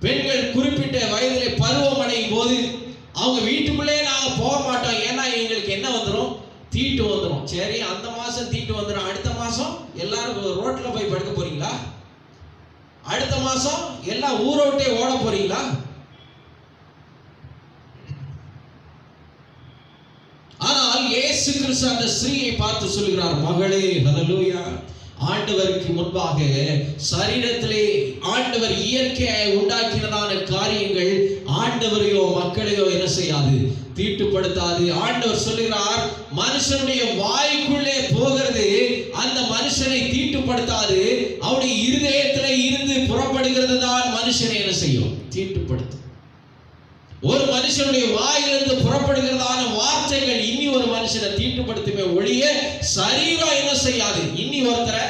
பெண்கள் குறிப்பிட்ட வயதிலே பருவம் அடையும் போது அவங்க வீட்டுக்குள்ளே நாங்க போக மாட்டோம். ஏன்னா எங்களுக்கு என்ன வந்துடும்? தீட்டு வந்துடும். சரி, அந்த மாசம் தீட்டு வந்துடும், அடுத்த மாசம் எல்லாரும் ரோட்ல போய் படுக்க போறீங்களா? அடுத்த மாசம் எல்லாம் ஊரோட்டே ஓட போறீங்களா? ஆனால் இயேசு கிறிஸ்து அந்த ஸ்திரீயை பார்த்து சொல்கிறார், மகளே, ஹல்லேலூயா, ஆண்டவருக்கு முன்பாக சரீரத்திலே ஆண்டவர் இயற்கையை உண்டாக்கினதான காரியங்கள் ஆண்டவரையோ மக்களையோ என்ன செய்யாது? தீட்டுப்படுத்தாது. ஆண்டவர் சொல்லுகிறார், மனுஷனுடைய வாய்க்குள்ளே போகிறது அந்த மனுஷனை தீட்டுப்படுத்தாது, அவனுடைய இருதயத்திலே இருந்து புறப்படுகிறது தான் மனுஷனை என்ன செய்யும்? தீட்டுப்படுத்தும். ஒரு மனுஷனுடைய வாயிலிருந்து புறப்படுகிறதான வார்த்தைகள் இன்னி ஒரு மனுஷனை தீட்டுப்படுத்துமே ஒழிய சரீரம் என்ன செய்யாது? இன்னி ஒருத்தரை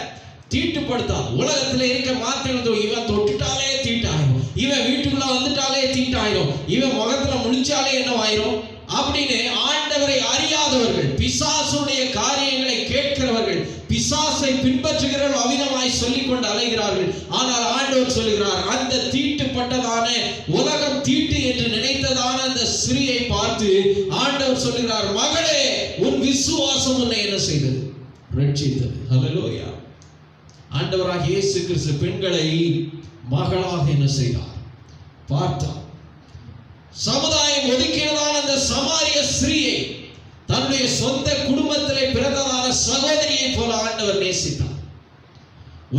தீட்டுப்படுத்தாது. உலகத்துல இருக்க மாத்திரம் இவன் தொட்டுட்டாலே தீட்டாயிரும், இவன் வீட்டுக்குள்ள வந்துட்டாலே தீட்டாயிரும், இவன் முகத்துல முடிச்சாலே என்னவாயிரும் அப்படின்னு ஆண்டவரை அறியாதவர்கள், பிசாசுடைய காரியங்களை கேட்கிறவர்கள், பிசாசை பின்பற்றுகிறவர்கள் அவிதமாய் சொல்லிக் கொண்டு அலைகிறார்கள். ஆனால் ஆண்டவர் சொல்லுகிறார், அந்த தீட்டுப்பட்டதான உலகம் தீட்டு என்று நினைத்ததான அந்த ஸ்திரீயை பார்த்து ஆண்டவர் சொல்லுகிறார், மகளே, உன் விசுவாசம் உன்னை என்ன செய்தது? ரட்சித்தது. ஹல்லேலூயா. ஆண்டவராகிய இயேசு கிறிஸ்து பெண்களை மகளாக என்ன செய்தார்? பார்த்தார். சமுதாயம் ஒதுக்கினதான அந்த சமாரிய ஸ்திரீயை தன்னுடைய சொந்த குடும்பத்திலே பிறந்ததான சகோதரியை போல ஆண்டவர் நேசித்தார்.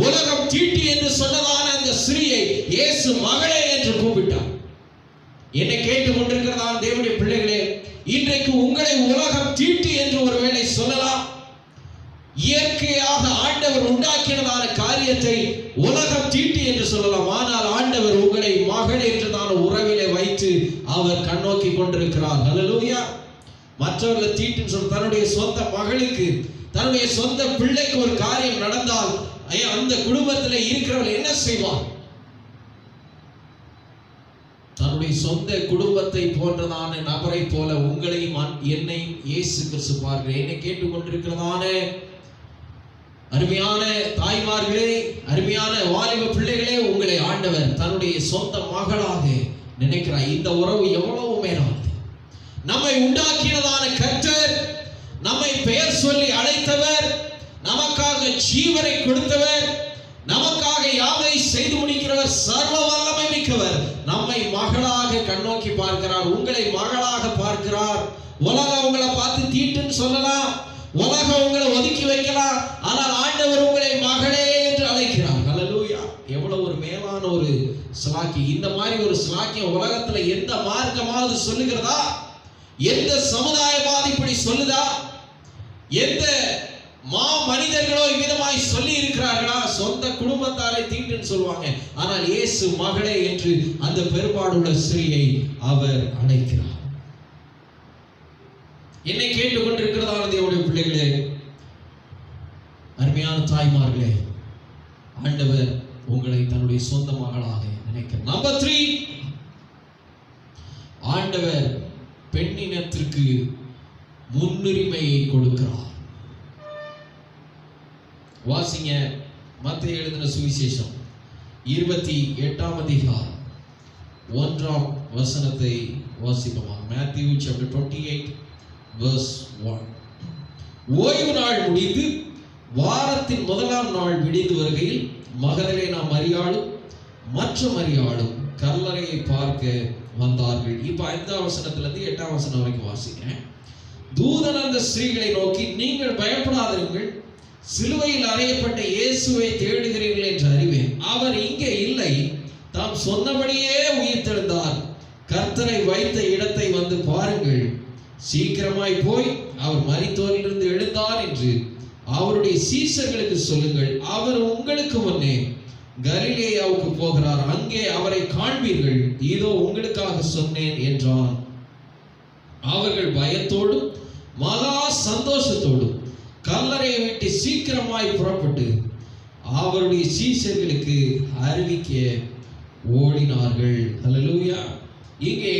உலகம் தீட்டு என்று சொன்னதான அந்த ஸ்திரீயை இயேசு மகளே என்று கூப்பிட்டார். என்னை கேட்டுக் கொண்டிருக்கிறதான தேவனுடைய பிள்ளைகளே, இன்றைக்கு உங்களை உலகம் தீட்டு என்று ஒருவேளை சொல்லலாம். இயற்கையாக ஆண்டவர் உண்டாக்கினதான காரியத்தை உலகம் தீட்டு என்று சொல்லலாம். ஆனால் ஆண்டவர் உங்களை மகள் என்றதான உறவிலே வைத்து அவர் கண்ணோக்கி கொண்டிருக்கிறார். ஹல்லேலூயா. மற்றவர்களை தீட்டுன்னு சொல்ல, தன்னுடைய சொந்த மகளுக்கு, தன்னுடைய சொந்த பிள்ளைக்கு ஒரு காரியம் நடந்தால் அந்த குடும்பத்தில் இருக்கிறவர்கள் என்ன செய்வார்? தன்னுடைய சொந்த குடும்பத்தை போன்றதான நபரை போல உங்களையும் என்னையும் இயேசு கிறிஸ்து பார்க்கிறேன். என்னை கேட்டுக்கொண்டிருக்கிறதான அருமையான தாய்மார்களே, அருமையான வாலிப பிள்ளைகளே, உங்களை ஆண்டவர் தன்னுடைய சொந்த மகளாக நினைக்கிறார். இந்த உறவு எவ்வளவு மேலானது! நம்மை உண்டாக்கினதான கர்த்தர், நம்மை பெயர் சொல்லி அழைத்தவர், நமக்காக ஜீவனை கொடுத்தவர், நமக்காக யாவை செய்து முடிக்கிறவர், சர்வ வல்லமை மிக்கவர், நம்மை மகளாக கண்ணோக்கி பார்க்கிறார். உங்களை மகளாக பார்க்கிறார். உலகம் உங்களை பார்த்து தீட்டுன்னு சொல்லலாம், உலகம் உங்களை ஒதுக்கி வைக்கலாம், ஆனால் ஆண்டவர் உங்களை மகளே என்று அழைக்கிறார். ஹல்லேலூயா. எவ்வளவு ஒரு மேலான ஒரு ஸ்லாக்கி! இந்த மாதிரி ஒரு ஸ்லாக்கியம் உலகத்துல எந்த மார்க்கமாவது சொல்லுகிறதா? எந்த சமுதாயமாவது இப்படி சொல்லுதா? எந்த மனிதர்களோ இவ்விதமாய் சொல்லி இருக்கிறார்களா? சொந்த குடும்பத்தாரை தீட்டுன்னு சொல்லுவாங்க. ஆனால் இயேசு மகளே என்று அந்த பெரும்பாடுள்ள ஸ்திரீயை அவர் அழைக்கிறார். என்னை கேட்டுக்கொண்டிருக்கிறதான தேவனுடைய பிள்ளைகளே, அருமையான தாய்மார்களே, ஆண்டவர் உங்களை தன்னுடைய சொந்த மகளாக நினைக்கிறார். நம்பர் 3, ஆண்டவர் பெண்ணினத்திற்கு முன்னுரிமையை கொடுக்கிறார். வாசிங்க, மத்தேயு எழுதின சுவிசேஷம் 28ஆம் அதிகாரம் 1ஆம் வசனத்தை வாசிப்போம். Matthew chapter 28 verse 1. ஓய்வு நாள் முடிந்து வாரத்தின் முதலாம் நாள் விடிந்து வருகையில் மகதலேனா மரியாளும் மற்ற மரியாளும் கல்லறையை பார்க்க வந்தார்கள். இப்ப 5ஆம் வசனத்திலிருந்து 8ஆம் வசனம் வரைக்கும் வாசிங்க. தூதன் அந்த ஸ்திரீகளை நோக்கி, நீங்கள் பயப்படாதிருங்கள், சிலுவையில் அறையப்பட்ட இயேசுவை தேடுகிறீர்கள் என்று அறிவேன். அவர் இங்கே இல்லை, தாம் சொன்னபடியே உயிர்த்தெழுந்தார். கர்த்தரை வைத்த இடத்தை வந்து பாருங்கள். சீக்கிரமாய் போய் அவர் மரித்தோரிலிருந்து எழுந்தார் என்று அவருடைய சீஷர்களுக்கு சொல்லுங்கள். அவர் உங்களுக்கு முன்னே கலிலேயாவுக்கு போகிறார், அங்கே அவரை காண்பீர்கள். இதோ உங்களுக்காக சொன்னேன் என்றான். அவர்கள் பயத்தோடும் மகா சந்தோஷத்தோடும் கல்லறையை விட்டு சீக்கிரமாய் புறப்பட்டு அவருடைய சீஷர்களுக்கு அறிவிக்க ஓடினார்கள். ஹல்லேலூயா. இங்கே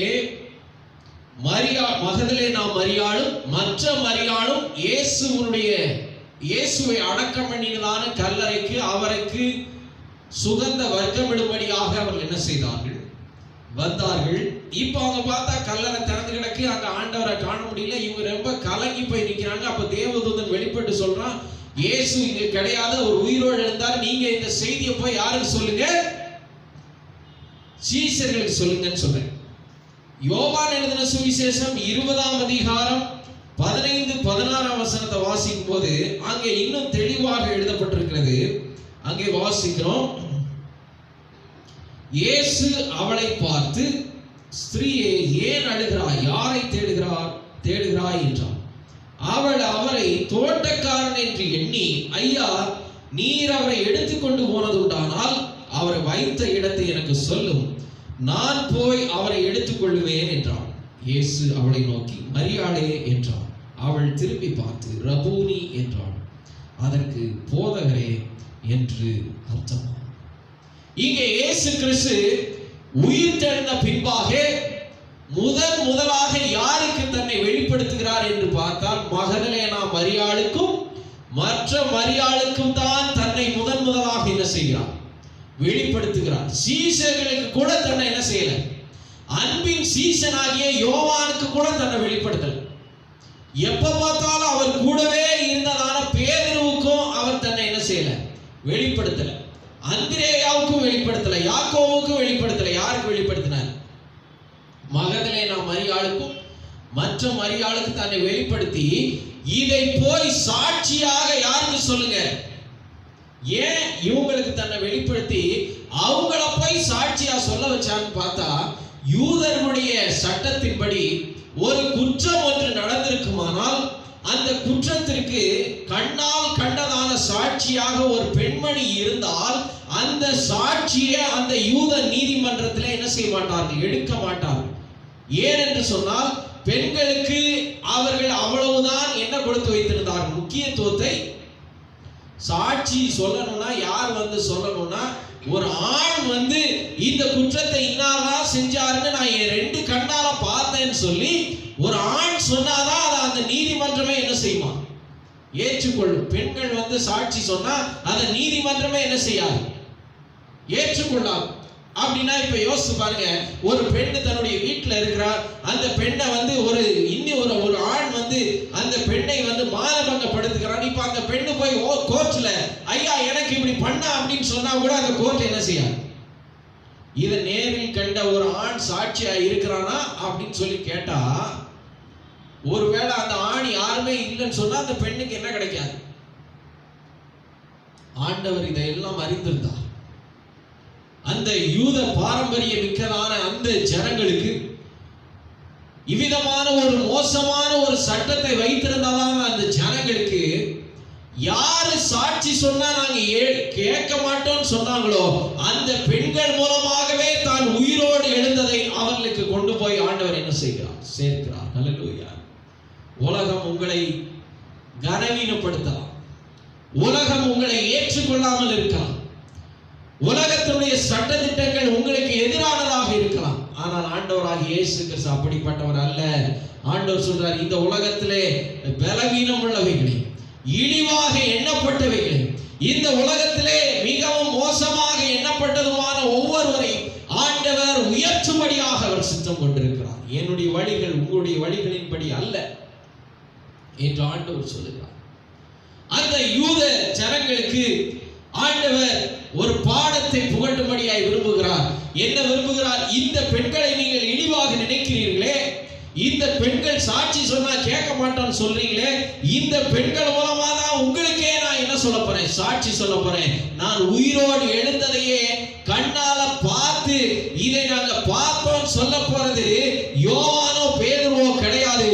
மகதலேனா மரியாளும் மற்ற மரியாளும் இயேசுவை அடக்கம் பண்ணினதான கல்லறைக்கு அவருக்கு சுகந்த வர்க்கமிடும்படியாக அவர்கள் என்ன செய்தார்கள்? வந்தார்கள். இப்ப அவங்க பார்த்தா கல்லறை திறந்து கிடக்கு, அங்க ஆண்டவரை காண முடியல. இவங்க ரொம்ப கலங்கி போய் நிக்கிறாங்க. அப்ப தேவதூதன் வெளிப்பட்டு சொல்றான், இயேசு இங்க கிடையாது, ஒரு உயிரோடு எழுந்தார். நீங்க இந்த செய்தியை போய் யாருக்கு சொல்லுங்க? சீஷர்களுக்கு சொல்லுங்கன்னு சொல்றேன். யோவான் எழுதின சுவிசேஷம் 20ஆம் அதிகாரம் 15-16 வசனத்தை வாசிக்கும் போது அங்கே இன்னும் தெளிவாக எழுதப்பட்டிருக்கிறது. அங்கே வாசிக்கிறோம், இயேசு அவளை பார்த்து, ஸ்திரீயே, ஏன் அழுகிறாய்? யாரை தேடுகிறாய் என்றார். அவள் அவரை தோட்டக்காரன் என்று எண்ணி, ஐயா, நீர் அவரை எடுத்துக்கொண்டு போனது உண்டானால் அவரை வைத்த இடத்தை எனக்கு சொல்லும், நான் போய் அவரை எடுத்துக்கொள்ளுவேன் என்றாள். இயேசு அவளை நோக்கி, மரியாளே என்றார். அவள் திரும்பி பார்த்து, ரபூனி என்றாள். அதற்கு போதகரே என்று அர்த்தம். இங்கே இயேசு கிறிஸ்து உயிர் தெழுந்த பின்பாக முதலாக யாருக்கு தன்னை வெளிப்படுத்துகிறார் என்று பார்த்தால், மகதலேனா மரியாளுக்கும் மற்ற மரியாளுக்கும் தான் தன்னை முதலாக என்ன செய்கிறார்? வெளிப்படுத்துகிறார். சீஷர்களுக்கு கூட தன்னை என்ன செய்யல? அன்பின் சீசனாகிய யோவானுக்கு கூட தன்னை வெளிப்படுத்தல. எப்ப பார்த்தாலும் அவர் கூடவே இருந்ததான பேதுருவுக்கும் அவர் தன்னை என்ன செய்யல? வெளிப்படுத்தல. அந்திரேயாவுக்கும் வெளிப்படுத்தல, யாக்கோவுக்கும் வெளிப்படுத்தல. யாருக்கு வெளிப்படுத்தினார்? மகதலேனா மரியாளுக்கும் மற்ற மரியாளுக்கு தன்னை வெளிப்படுத்தி, இதை போய் சாட்சியாக யாருக்கு சொல்லுங்க? ஏன் இவங்களுக்கு தன்னை வெளிப்படுத்தி அவங்கள போய் சாட்சியா சொல்ல வச்சான்னு பார்த்தா, யூதர்களுடைய சட்டத்தின்படி ஒரு குற்றம் ஒன்று நடந்திருக்குமானால் அந்த குற்றத்திற்கு கண்ணால் கண்டதான சாட்சியாக ஒரு பெண்மணி இருந்தால் அந்த சாட்சியை அந்த யூத நீதிமன்றத்தில் என்ன செய்ய மாட்டார்கள்? எடுக்க மாட்டார்கள். ஏனென்று சொன்னால், பெண்களுக்கு அவர்கள் அவ்வளவுதான் என்ன கொடுத்து வைத்திருந்தார்கள்? முக்கியத்துவத்தை. சாட்சி சொல்லணும்னா யார் வந்து சொல்லணும்னா, ஒரு ஆண் வந்து இந்த குற்றத்தை இன்னாதான் செஞ்சாருன்னு நான் என் 2 கண்ணால பார்த்தேன்னு சொல்லி ஒரு ஆண் சொன்னாதான் அதை அந்த நீதிமன்றமே என்ன செய்யுமா? ஏற்றுக்கொள்ளும். பெண்கள் வந்து சாட்சி சொன்னா அதை நீதிமன்றமே என்ன செய்யாது? ஏற்றுக்கொள்ளாது. அப்படின்னா இப்ப யோசிச்சு பாருங்க, ஒரு பெண்ணு தன்னுடைய வீட்டுல இருக்கிறார். அந்த பெண்ணை வந்து ஒரு ஆண் வந்து அந்த பெண்ணை வந்து மானபங்கப்படுத்துகிறான். இப்ப அந்த பெண்ணு போய் கோர்ட்ல, ஐயா எனக்கு இப்படி பண்ணா அப்படின்னு சொன்னா கூட அந்த கோர்ட் என்ன செய்யாது? இதை நேரில் கண்ட ஒரு ஆண் சாட்சியா இருக்கிறானா அப்படின்னு சொல்லி கேட்டா, ஒருவேளை அந்த ஆண் யாருமே இல்லைன்னு சொன்னா அந்த பெண்ணுக்கு என்ன கிடைக்காது? ஆண்டவர் இதையெல்லாம் அறிந்திருந்தார். அந்த யூத பாரம்பரிய மிக்கதான அந்த ஜனங்களுக்கு இவ்விதமான ஒரு மோசமான ஒரு சட்டத்தை வைத்திருந்ததான அந்த ஜனங்களுக்கு யாரு சாட்சி சொன்னா நாங்க கேட்க மாட்டோம்னு சொன்னாங்களோ அந்த பெண்கள் மூலமாகவே தான் உயிரோடு எழுந்ததை அவர்களுக்கு கொண்டு போய் ஆண்டவர் என்ன செய்கிறார்? சேர்க்கிறார். ஹல்லேலூயா. உலகம் உங்களை கனவீனப்படுத்தலாம், உலகம் உங்களை ஏற்றுக்கொள்ளாமல் இருக்கலாம், உலகத்தினுடைய சட்ட திட்டங்கள் உங்களுக்கு எதிரானதாக இருக்கலாம். ஆனால் ஆண்டவராகிய இயேசு கிறிஸ்து அப்படிப்பட்டவர் அல்ல. ஆண்டவர் சொல்றார், இந்த உலகத்திலே பலவீனம் உள்ளவைகளே, இழிவாக எண்ணப்பட்டவைகளே, இந்த உலகத்திலே மிகவும் மோசமாக எண்ணப்பட்டதுமான ஒவ்வொருவரையும் ஆண்டவர் உயர்த்தும்படியாக அவர் சித்தம் கொண்டிருக்கிறார். என்னுடைய வழிகள் உங்களுடைய வழிகளின்படி அல்ல என்று ஆண்டவர் சொல்லுகிறார். அந்த யூத ஜனங்களுக்கு ஆண்டவர் ஒரு பாடத்தை புகட்டும்படியாய் விரும்புகிறார். என்ன விரும்புகிறார்? இந்த பெண்களை நீங்கள் இழிவாக நினைக்கிறீர்களே, இந்த பெண்கள் சாட்சி சொன்னா கேட்க மாட்டோம்னு சொல்றீங்களே, இந்த பெண்கள் மூலமா தான் உங்களுக்கே நான் என்ன சொல்ல போறேன்? சாட்சி சொல்ல போறேன். நான் உயிரோடு எழுந்ததையே கண்ணால பார்த்து இதை நாங்க பார்த்தோம் சொல்ல போறது யோவானோ பேதுருவோ கிடையாது.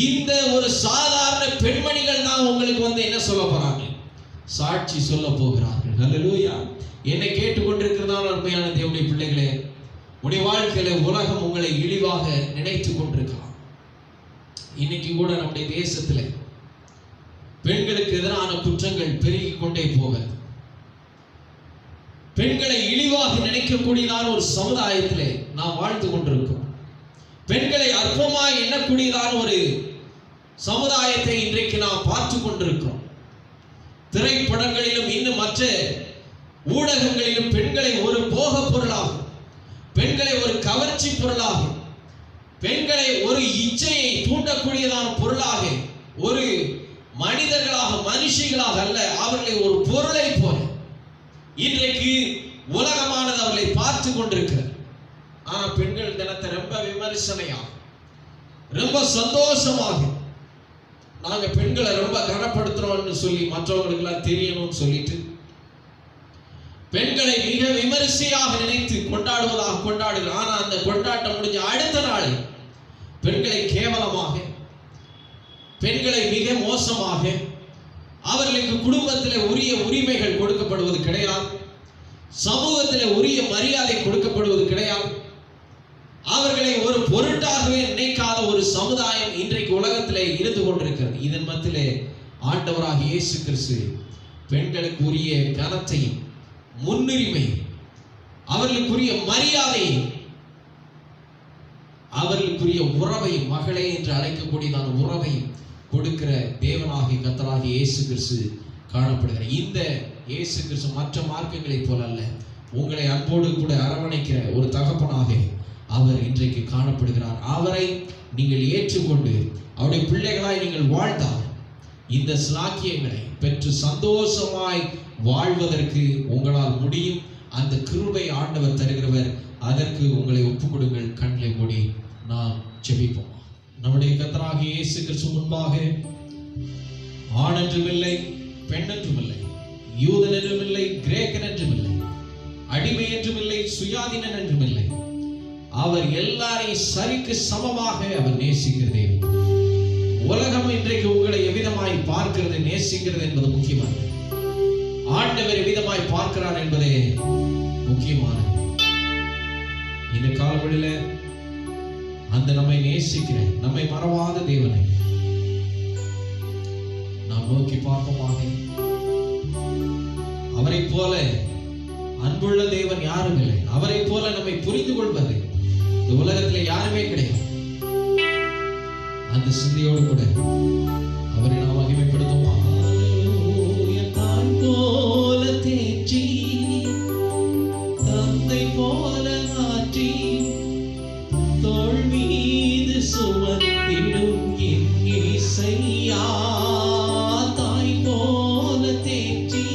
இந்த ஒரு சாதாரண பெண்மணிகள் தான் உங்களுக்கு வந்து என்ன சொல்ல போறாங்க? சாட்சி சொல்ல போகிறார்கள். ஹல்லேலூயா. என்னை கேட்டுக்கொண்டிருக்கிறதான அருமையான தேவனுடைய பிள்ளைகளே, உடைய வாழ்க்கையில உலகம் உங்களை இழிவாக நினைத்துக் கொண்டிருக்கலாம். இன்னைக்கு கூட நம்முடைய தேசத்துல பெண்களுக்கு எதிரான குற்றங்கள் பெருகிக் கொண்டே போகிறது. பெண்களை இழிவாக நினைக்கக்கூடியதான ஒரு சமுதாயத்திலே நாம் வாழ்ந்து கொண்டிருக்கிறோம். பெண்களை அற்பமாய் எண்ணக்கூடியதான ஒரு சமுதாயத்தை இன்றைக்கு நாம் பார்த்து கொண்டிருக்கிறோம். திரைப்படங்களிலும் இன்னும் மற்ற ஊடகங்களிலும் பெண்களை ஒரு போக பொருளாக, பெண்களை ஒரு கவர்ச்சி பொருளாக, பெண்களை ஒரு இச்சையை தூண்டக்கூடியதான பொருளாக, ஒரு மனிதர்களாக மனுஷிகளாக அல்ல, அவர்களை ஒரு பொருளை போல இன்றைக்கு உலகமானது அவர்களை பார்த்து கொண்டிருக்கிறது. ஆனா பெண்கள் தினத்தை ரொம்ப விமர்சனையாக, ரொம்ப சந்தோஷமாக நாங்க பெண்களை ரொம்ப கனப்படுத்துறோம்னு சொல்லி மற்றவங்களுக்கு எல்லாம் தெரியணும்னு சொல்லிட்டு பெண்களை மிக விமரிசையாக நினைத்து கொண்டாடுவதாக கொண்டாடுகிறார். ஆனா அந்த கொண்டாட்டம் முடிஞ்ச அடுத்த நாளை பெண்களை கேவலமாக, பெண்களை மிக மோசமாக, அவர்களுக்கு குடும்பத்தில் உரிய உரிமைகள் கொடுக்கப்படுவது கிடையாது, சமூகத்தில் உரிய மரியாதை கொடுக்கப்படுவது கிடையாது, அவர்களை ஒரு பொருட்டாகவே நினைக்காத ஒரு சமுதாயம் இன்றைக்கு உலகத்திலே இருந்து கொண்டிருக்கிறது. இதன் மத்தியிலே ஆண்டவராக இயேசு கிறிஸ்து பெண்களுக்கு உரிய கனத்தையும் முன்னுரிமை, அவர்களுக்குரிய மரியாதை, அவர்களுக்குரிய உறவை, மகளே என்று அழைக்கக்கூடியதான உறவை கொடுக்கிற தேவனாகிய கர்த்தராகிய இயேசு கிறிஸ்து காணப்படுகிறார். இந்த இயேசு கிறிஸ்து மற்ற மார்க்கங்களை போல அல்ல, உங்களை அன்போடு கூட அரவணைக்கிற ஒரு தகப்பனாக அவர் இன்றைக்கு காணப்படுகிறார். அவரை நீங்கள் ஏற்றுக்கொண்டு அவருடைய பிள்ளைகளாய் நீங்கள் வாழ்ந்தால் இந்த ஸ்லாக்கியங்களை பெற்று சந்தோஷமாய் வாழ்வதற்கு உங்களால் முடியும். அந்த கிருபை ஆண்டவர் தருகிறவர். அதற்கு உங்களை ஒப்புக் கொடுங்கள். கண்களை மூடி நாம் ஜெபிப்போம். நம்முடைய கர்த்தராகிய இயேசு கிறிஸ்து முன்பாக ஆண் என்றும் இல்லை, பெண் என்றும் இல்லை, யூதன் என்றும் இல்லை, கிரேக்கன் என்றும் இல்லை, அடிமை என்றும் இல்லை, சுயாதீனன் என்றும் இல்லை, அவர் எல்லாரையும் சரிக்கு சமமாக அவர் நேசிக்கிறதே. உலகம் இன்றைக்கு உங்களை எவ்விதமாய் பார்க்கிறது, நேசிக்கிறது என்பது முக்கியமானது. ஆண்டவர் எவ்விதமாய் பார்க்கிறார் என்பதே முக்கியமானது. இந்த காலவெளியில அந்த நம்மை நேசிக்கிற, நம்மை மறவாத தேவனை நாம் நோக்கி பார்ப்போமாக. அவரை போல அன்புள்ள தேவன் யாரும் இல்லை. அவரை போல நம்மை புரிந்து கொள்வது இந்த உலகத்தில் யாருமே கிடையாது. அந்த சிந்தையோடு கூட அவரை நாம் மகிமைப்படுத்துவோம். போல தேற்றி, தந்தை போல மாற்றி, தோள் மீது சுமந்திடும் என் இயேசையா. தாய் போல தேற்றி,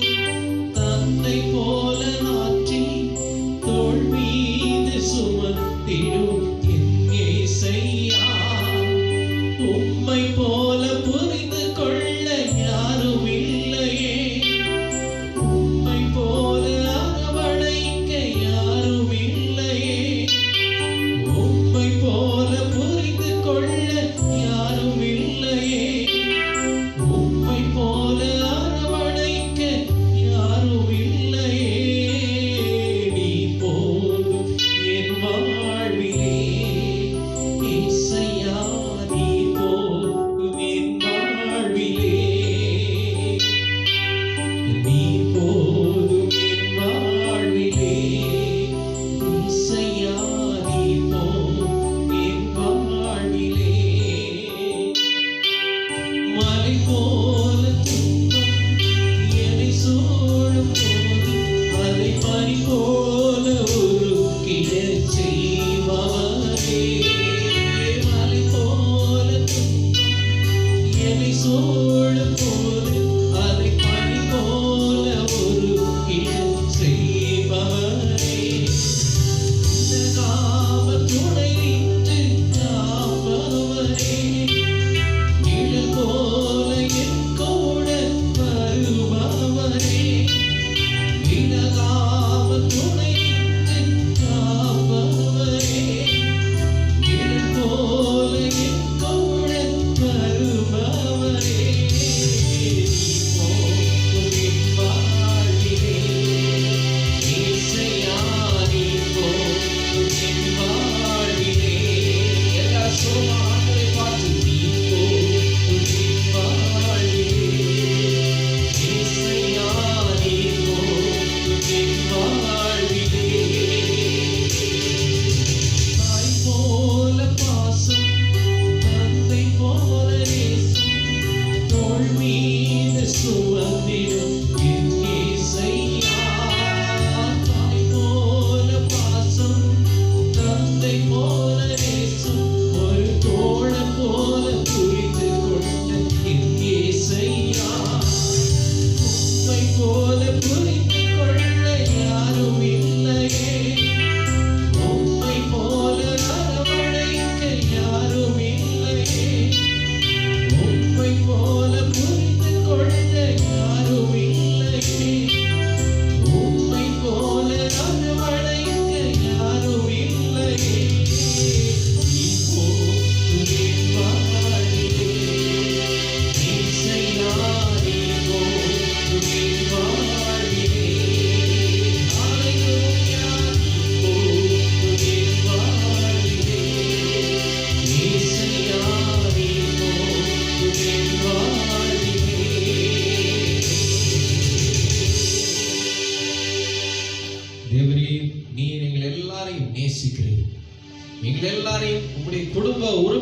தந்தை போல மாற்றி, தோள் மீது சுமந்திடும் என் இயேசையா. உம்மை போல புரிந்து கொள்ள யாரும் இல்லையே,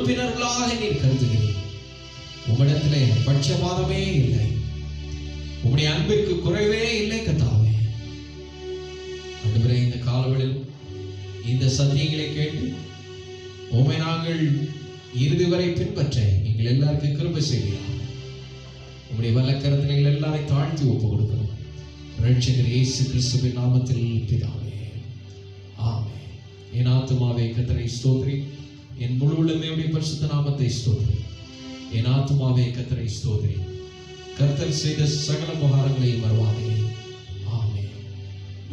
உறுப்பினர்களாக நீர் கருதுகிறீர். உம்மிடத்திலே பட்சபாதமே இல்லை, உம்முடைய அன்பிற்கு குறைவே இல்லை கர்த்தாவே. ஆண்டவரே, இந்த காலவெளியில் இந்த சத்தியங்களை கேட்டு உம்மை நாங்கள் இறுதி வரை பின்பற்ற எங்கள் எல்லாருக்கும் கிருபை செய்கிறார். உம்முடைய வல்லக்கரத்தில் எங்கள் எல்லாரையும் தாழ்த்தி ஒப்பு கொடுக்கிறோம். ரட்சகர் இயேசு கிறிஸ்துவின் நாமத்தில் பிதாவே, ஆமென். என் ஆத்துமாவே கர்த்தரை ஸ்தோத்திரி, என் முழு உள்ளமே பரிசுத்த நாமத்தை ஸ்தோத்திரி. என் ஆத்துமாவே கர்த்தரை ஸ்தோத்திரி, கர்த்தர் செய்த சகல உபகாரங்களையும் மறவாதே. ஆமென்.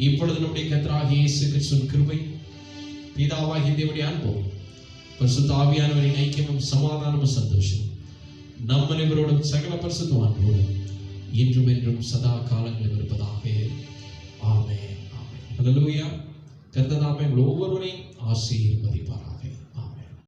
இப்பொழுது நம்முடைய கர்த்தராகிய இயேசு கிறிஸ்துவின் கிருபை, பிதாவாகிய தேவனுடைய அன்பும் பரிசுத்த ஆவியானவரின் ஐக்கியமும் சமாதானமும் சந்தோஷம் நம் அனைவரோடும் சகல பரிசுத்தவான்களோடும் இன்றும் என்றும் சதா காலங்களில் இருப்பதாக. ஆமென். ஆமென். ஹல்லேலூயா. கர்த்தர் தாமே ஒவ்வொருவரையும் ஆசீர்வதிப்பாராக.